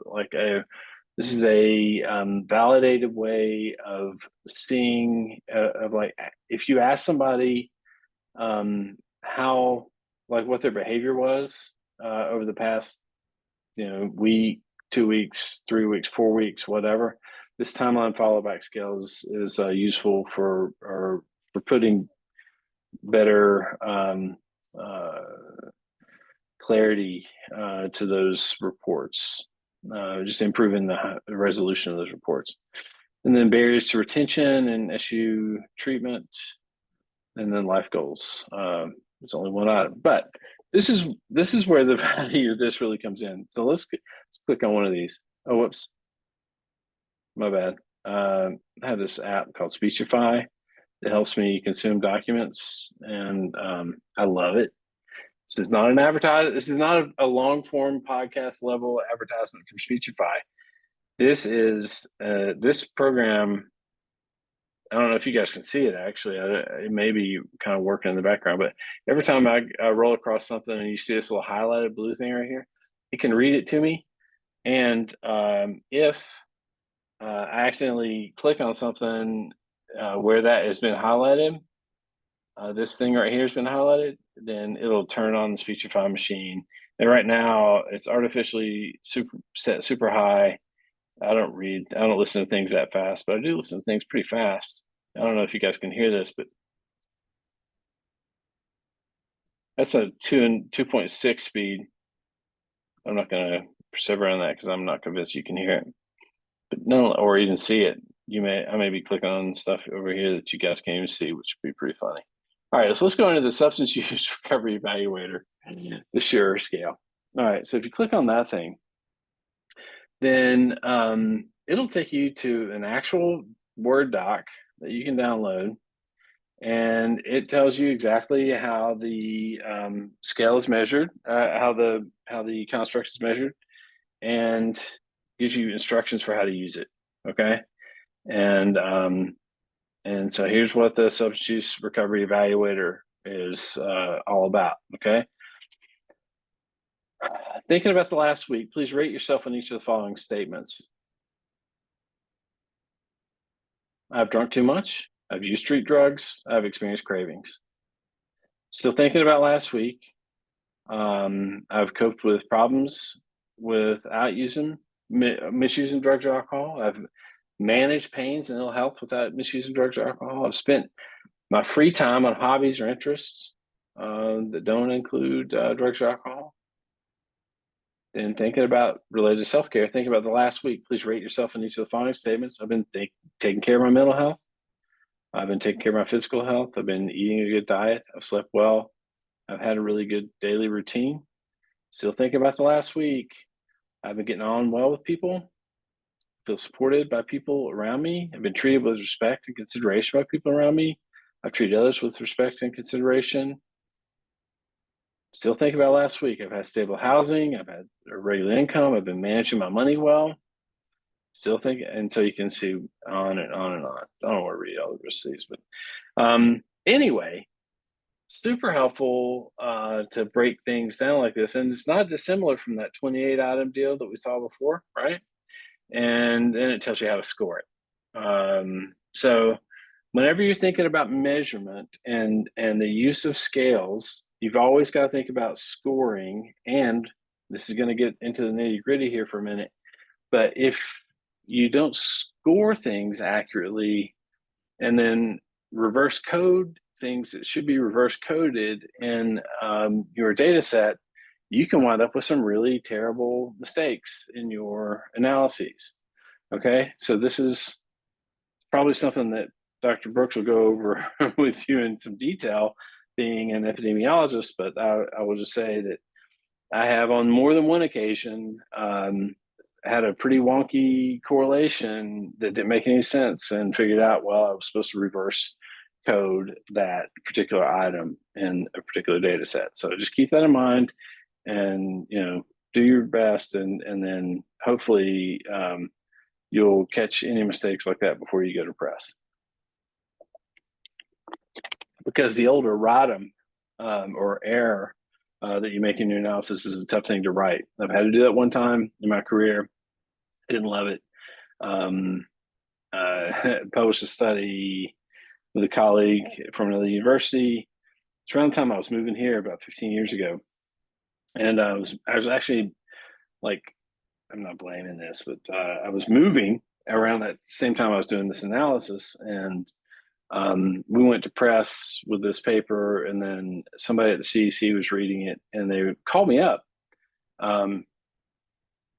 this is a validated way of seeing if you ask somebody how what their behavior was over the past week, 2 weeks, 3 weeks, 4 weeks, whatever. This timeline follow back scale is useful for putting better clarity to those reports, just improving the resolution of those reports. And then barriers to retention and issue treatment, and then life goals. There's only one item, but this is where the value of this really comes in. So let's click on one of these. Oh, whoops, my bad. I have this app called Speechify that helps me consume documents, and I love it. This is not an advertisement. This is not a long form podcast level advertisement for Speechify. This is this program. I don't know if you guys can see it. Actually, it may be kind of working in the background, but every time I roll across something and you see this little highlighted blue thing right here, it can read it to me. And if I accidentally click on something where that has been highlighted, this thing right here has been highlighted, then it'll turn on the Speechify machine. And right now it's artificially set super high. I don't listen to things that fast, but I do listen to things pretty fast. I don't know if you guys can hear this, but that's a 2.6 speed. I'm not going to persever on that because I'm not convinced you can hear it, but no, or even see it. I may be clicking on stuff over here that you guys can't even see, which would be pretty funny. All right, so let's go into the substance use recovery evaluator, the SURE scale. All right, so if you click on that thing, then it'll take you to an actual Word doc that you can download, and it tells you exactly how the scale is measured, how the construct is measured, and gives you instructions for how to use it. Okay, and so here's what the substance use recovery evaluator is all about. Okay. Thinking about the last week, please rate yourself on each of the following statements. I've drunk too much. I've used street drugs. I've experienced cravings. Still thinking about last week. I've coped with problems without misusing drugs or alcohol. I've managed pains and ill health without misusing drugs or alcohol. I've spent my free time on hobbies or interests that don't include drugs or alcohol. And thinking about related to self-care, think about the last week. Please rate yourself in each of the following statements. I've been taking care of my mental health. I've been taking care of my physical health. I've been eating a good diet. I've slept well. I've had a really good daily routine. Still thinking about the last week. I've been getting on well with people. Feel supported by people around me. I've been treated with respect and consideration by people around me. I've treated others with respect and consideration. Still think about last week. I've had stable housing. I've had a regular income. I've been managing my money well. Still think, and so you can see on and on and on. I don't want to read all the rest of these, but anyway, super helpful to break things down like this, and it's not dissimilar from that 28 item deal that we saw before, right? And then it tells you how to score it. So whenever you're thinking about measurement and the use of scales, you've always got to think about scoring. And this is going to get into the nitty gritty here for a minute. But if you don't score things accurately and then reverse code things that should be reverse coded in your data set, you can wind up with some really terrible mistakes in your analyses. Okay, so this is probably something that Dr. Brooks will go over with you in some detail, being an epidemiologist, but I will just say that I have on more than one occasion had a pretty wonky correlation that didn't make any sense, and figured out, well, I was supposed to reverse code that particular item in a particular data set. So just keep that in mind, and do your best, and then hopefully you'll catch any mistakes like that before you go to press. Because the older erratum or error that you make in your analysis is a tough thing to write. I've had to do that one time in my career. I didn't love it. Published a study with a colleague from another university. It's around the time I was moving here about 15 years ago. And I was actually, like, I'm not blaming this, but I was moving around that same time I was doing this analysis. And we went to press with this paper, and then somebody at the CDC was reading it, and they called me up.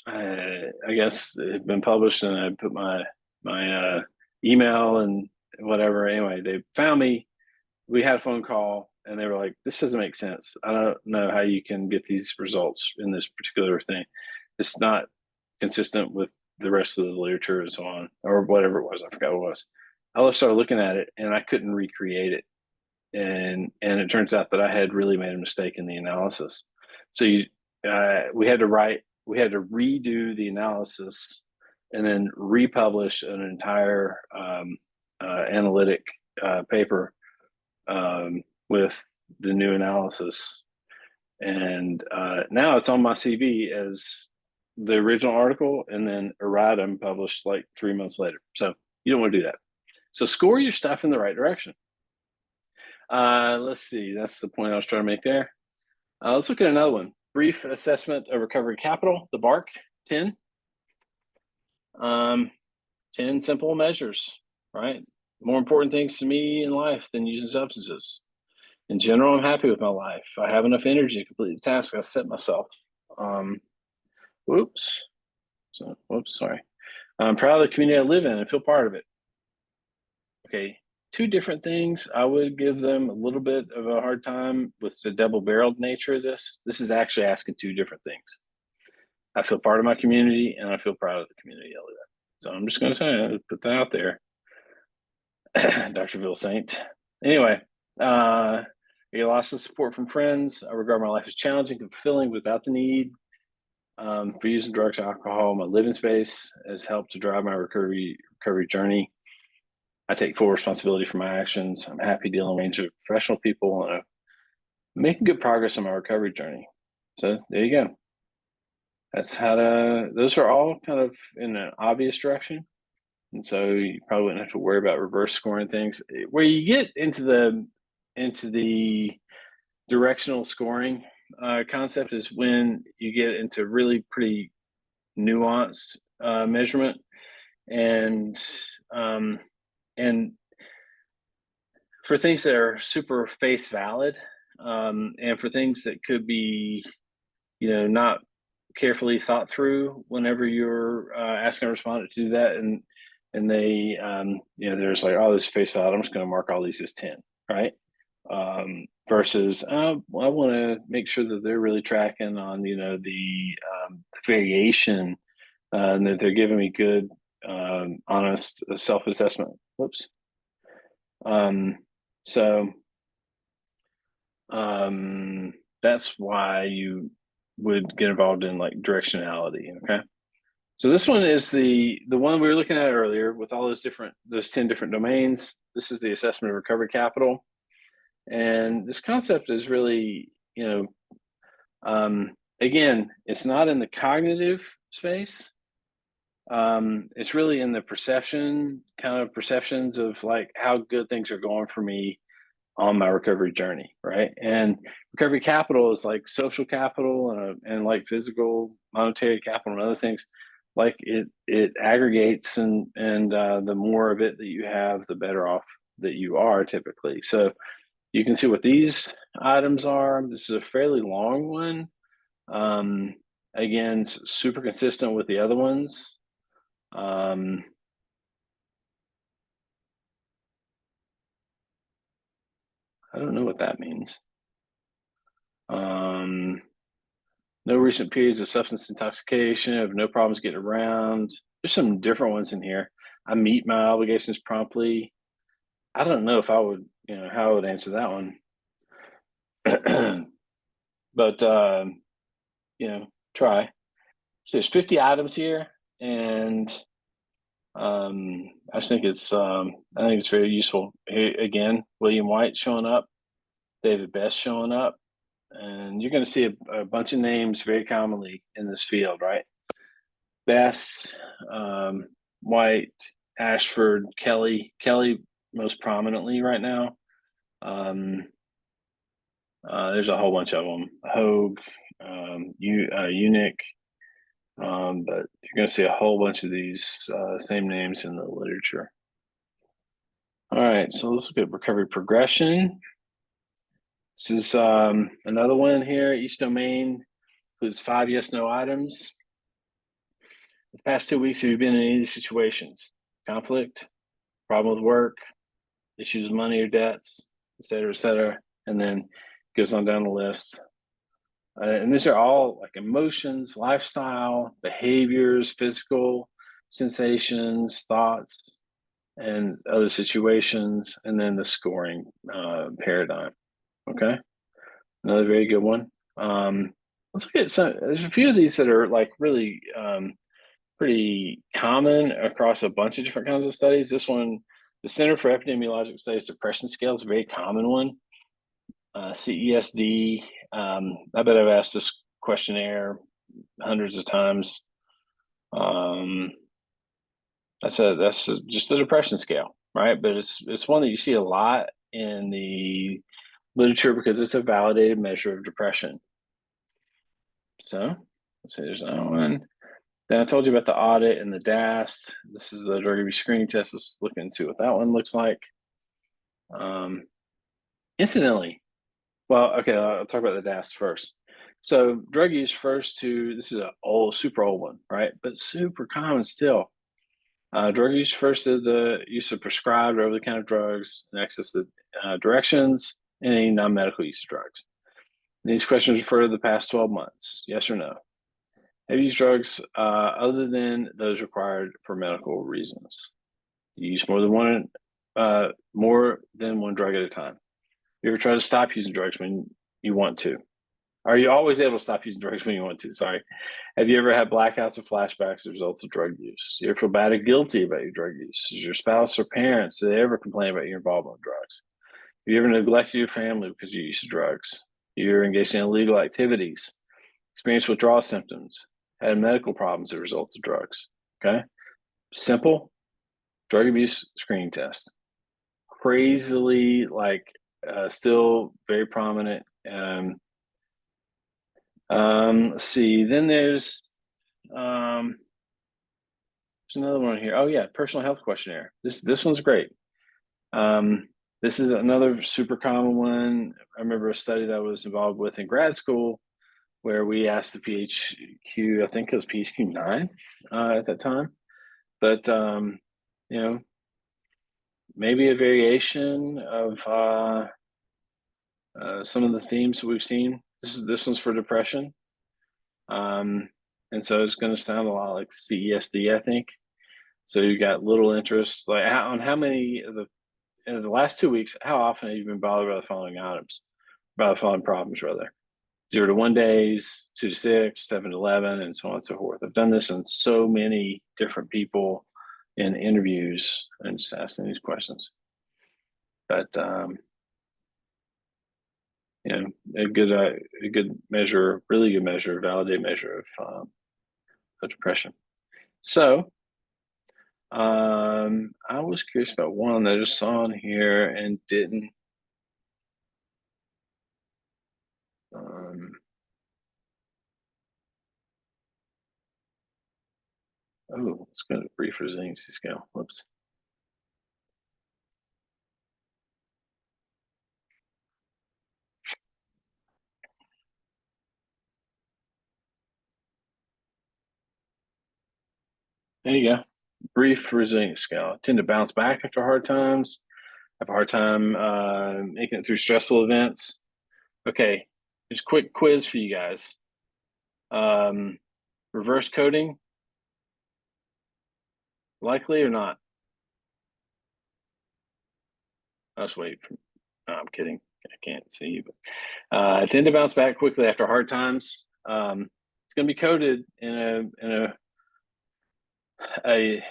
I guess it had been published, and I put my email and whatever. Anyway, they found me. We had a phone call, and they were like, "This doesn't make sense. I don't know how you can get these results in this particular thing. It's not consistent with the rest of the literature and so on," or whatever it was. I forgot what it was. I started looking at it, and I couldn't recreate it. And it turns out that I had really made a mistake in the analysis. So we had to redo the analysis, and then republish an entire analytic paper with the new analysis. And now it's on my CV as the original article, and then erratum published like 3 months later. So you don't want to do that. So score your stuff in the right direction. Let's see. That's the point I was trying to make there. Let's look at another one. Brief assessment of recovery capital, the BARC 10. 10 simple measures, right? More important things to me in life than using substances. In general, I'm happy with my life. I have enough energy to complete the task I set myself. Sorry. I'm proud of the community I live in and feel part of it. Okay, two different things. I would give them a little bit of a hard time with the double-barreled nature of this. This is actually asking two different things. I feel part of my community, and I feel proud of the community I live in. So I'm just going to say, put that out there. Dr. Ville Saint. Anyway, you lost the support from friends. I regard my life as challenging and fulfilling without the need for using drugs or alcohol. My living space has helped to drive my recovery journey. I take full responsibility for my actions. I'm happy dealing with a range of professional people, and I'm making good progress on my recovery journey. So there you go. That's how those are all kind of in an obvious direction. And so you probably wouldn't have to worry about reverse scoring things. Where you get into the directional scoring concept is when you get into really pretty nuanced measurement, and for things that are super face valid, and for things that could be, not carefully thought through whenever you're asking a respondent to do that, and they, there's like, oh, this is face valid, I'm just going to mark all these as 10, right? Versus, I want to make sure that they're really tracking on, the variation, and that they're giving me good, honest self-assessment. Whoops. So that's why you would get involved in like directionality. Okay. So this one is the one we were looking at earlier with all those 10 different domains. This is the assessment of recovery capital. And this concept is really, again, it's not in the cognitive space. It's really in the perceptions of like how good things are going for me on my recovery journey, right? And recovery capital is like social capital and like physical monetary capital and other things. Like it aggregates, and the more of it that you have, the better off that you are typically. So you can see what these items are. This is a fairly long one. Again, super consistent with the other ones. I don't know what that means. No recent periods of substance intoxication. I have no problems getting around. There's some different ones in here. I meet my obligations promptly. I don't know if I would, how I would answer that one. But try. So there's 50 items here, and I just think it's very useful. Here, again, William White showing up, David Best showing up, and you're going to see a bunch of names very commonly in this field, right? Best, White, Ashford, Kelly most prominently right now. There's a whole bunch of them. Hogue, Eunuch, but you're going to see a whole bunch of these same names in the literature. All right, so let's look at recovery progression. This is another one here. Each domain includes 5 yes/no items. The past 2 weeks, have you been in any of these situations? Conflict, problem with work, issues with money or debts, et cetera, et cetera. And then goes on down the list. And these are all like emotions, lifestyle, behaviors, physical sensations, thoughts, and other situations, and then the scoring paradigm. Okay, another very good one. Let's look at some. There's a few of these that are like really pretty common across a bunch of different kinds of studies. This one, the Center for Epidemiologic Studies Depression Scale, is a very common one. CESD. I bet I've asked this questionnaire hundreds of times. That's just a depression scale, right? But it's one that you see a lot in the literature because it's a validated measure of depression. So let's see, there's that one. Then I told you about the audit and the DAST. This is the drug abuse screening test. Let's look into what that one looks like. Incidentally, well, okay, I'll talk about the DAST first. So drug use this is an super old one, right? But super common still. Drug use refers to the use of prescribed or over-the-counter drugs in excess of directions and any non-medical use of drugs. And these questions refer to the past 12 months, yes or no. Have you used drugs other than those required for medical reasons? You use more than one drug at a time. You ever try to stop using drugs when you want to? Are you always able to stop using drugs when you want to? Sorry. Have you ever had blackouts or flashbacks as a result of drug use? You ever feel bad or guilty about your drug use? Does your spouse or parents, do they ever complain about your involvement with drugs? Have you ever neglected your family because you use drugs? You ever engaged in illegal activities? Experienced withdrawal symptoms? Had medical problems as a result of drugs? Okay. Simple drug abuse screening test. Crazily, still very prominent. Let's see. Then there's another one here. Oh yeah, personal health questionnaire. This one's great. This is another super common one. I remember a study that I was involved with in grad school where we asked the PHQ, I think it was PHQ 9 at that time. But maybe a variation of some of the themes that we've seen. This one's for depression. And so it's going to sound a lot like CESD, I think. So you got little interest, like on how many of in the last 2 weeks, how often have you been bothered by the following items, by the following problems, rather? 0 to 1 days, 2 to 6, 7 to 11, and so on and so forth. I've done this in so many different people in interviews and just asking these questions. But a good measure, really good measure, validated measure of depression. So I was curious about one that I just saw in here and didn't. Let's go to brief resiliency scale. Whoops. There you go. Brief resilience scale. I tend to bounce back after hard times. Have a hard time making it through stressful events. Okay, just a quick quiz for you guys. Reverse coding, likely or not? I'll just wait. No, I'm kidding. I can't see you, but I tend to bounce back quickly after hard times. It's going to be coded in a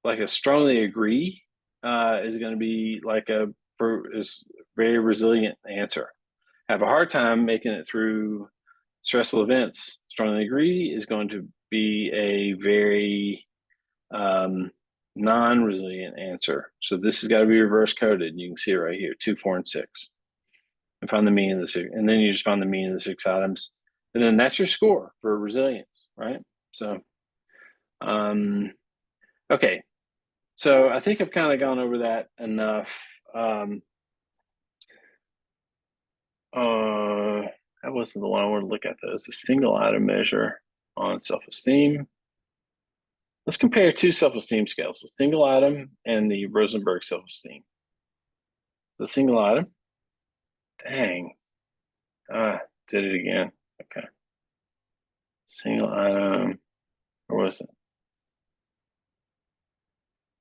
like a strongly agree is going to be like is very resilient answer. Have a hard time making it through stressful events. Strongly agree is going to be a very non-resilient answer. So this has got to be reverse coded. You can see it right here, 2, 4, and 6. And find the mean of the 6, and then you just find the mean of the 6 items. And then that's your score for resilience, right? So, okay. So I think I've kind of gone over that enough. That wasn't the one I wanted to look at, though. It's a single item measure on self-esteem. Let's compare two self-esteem scales, the single item and the Rosenberg self-esteem. The single item. Dang. Did it again. Okay. Single item. Where was it?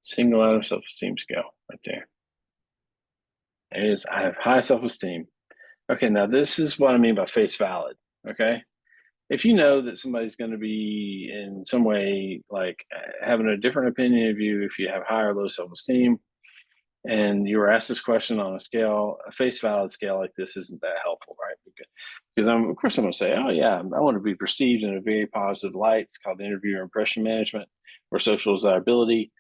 Single item self-esteem scale right there. It is, I have high self-esteem. Okay, now this is what I mean by face valid. Okay. If you know that somebody's going to be in some way like having a different opinion of you, if you have high or low self-esteem, and you were asked this question on a scale, a face valid scale like this isn't that helpful, right? Because of course I'm going to say, oh yeah, I want to be perceived in a very positive light. It's called interviewer impression management or social desirability.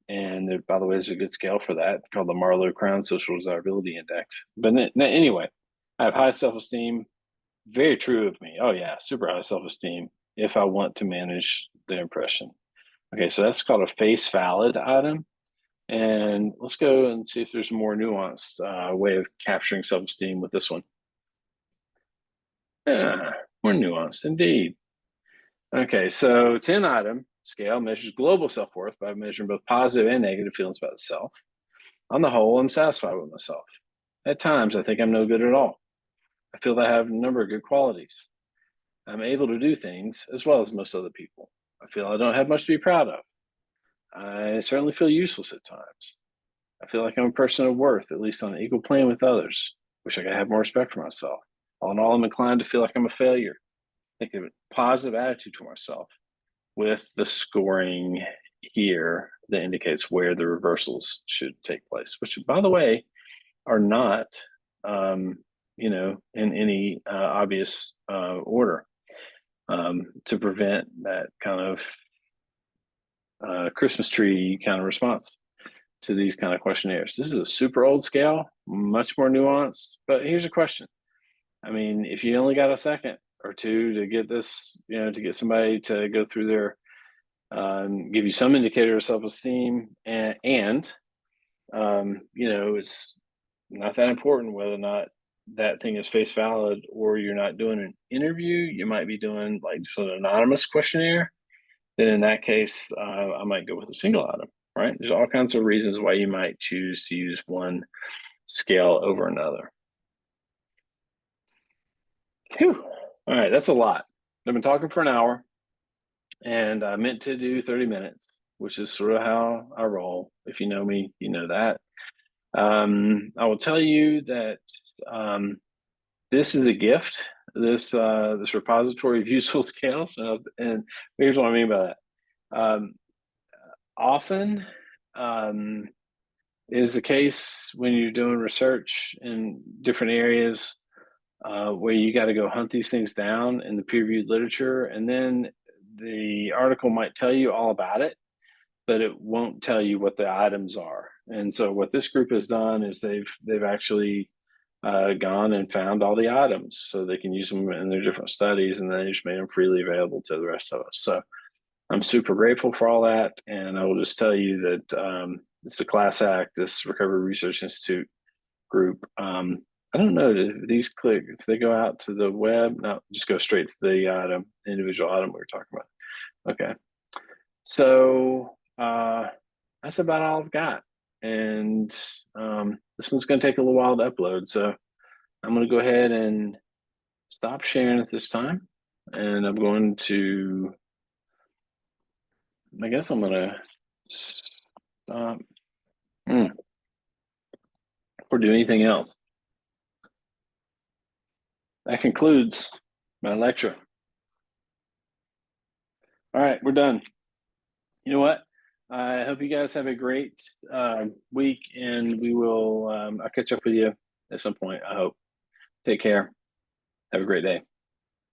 And there, by the way, there's a good scale for that called the Marlowe-Crown Social Desirability Index. But anyway, I have high self-esteem. Very true of me. Oh yeah, super high self-esteem if I want to manage the impression. Okay, so that's called a face valid item. And let's go and see if there's a more nuanced way of capturing self-esteem with this one. Yeah, more nuanced indeed. Okay, so 10 item scale measures global self-worth by measuring both positive and negative feelings about the self. On the whole, I'm satisfied with myself. At times, I think I'm no good at all. I feel that I have a number of good qualities. I'm able to do things as well as most other people. I feel I don't have much to be proud of. I certainly feel useless at times. I feel like I'm a person of worth, at least on an equal plane with others. Wish I could have more respect for myself. All in all, I'm inclined to feel like I'm a failure. Think of a positive attitude to myself with the scoring here that indicates where the reversals should take place, which, by the way, are not, in any obvious order to prevent that kind of Christmas tree kind of response to these kind of questionnaires. This is a super old scale, much more nuanced, but here's a question. I mean, if you only got a second or two to get this, to get somebody to go through their, give you some indicator of self-esteem and it's not that important whether or not that thing is face valid or you're not doing an interview, you might be doing like just an anonymous questionnaire. Then in that case, I might go with a single item, right? There's all kinds of reasons why you might choose to use one scale over another. Whew. All right, that's a lot. I've been talking for an hour and I meant to do 30 minutes, which is sort of how I roll. If you know me, you know that. I will tell you that this is a gift this repository of useful scales, and here's what I mean by that. Often is the case when you're doing research in different areas where you got to go hunt these things down in the peer-reviewed literature, and then the article might tell you all about it, but it won't tell you what the items are. And so what this group has done is they've actually gone and found all the items so they can use them in their different studies, and they just made them freely available to the rest of us. So I'm super grateful for all that, and I will just tell you that it's a class act, this Recovery Research Institute group. I don't know if these click, if they go out to the web, no, just go straight to the item, individual item we were talking about. Okay. So that's about all I've got. And this one's going to take a little while to upload. So I'm going to go ahead and stop sharing at this time. And I'm going to, I guess I'm going to stop or do anything else. That concludes my lecture. All right, we're done. You know what? I hope you guys have a great week, and we will, I'll catch up with you at some point, I hope. Take care. Have a great day.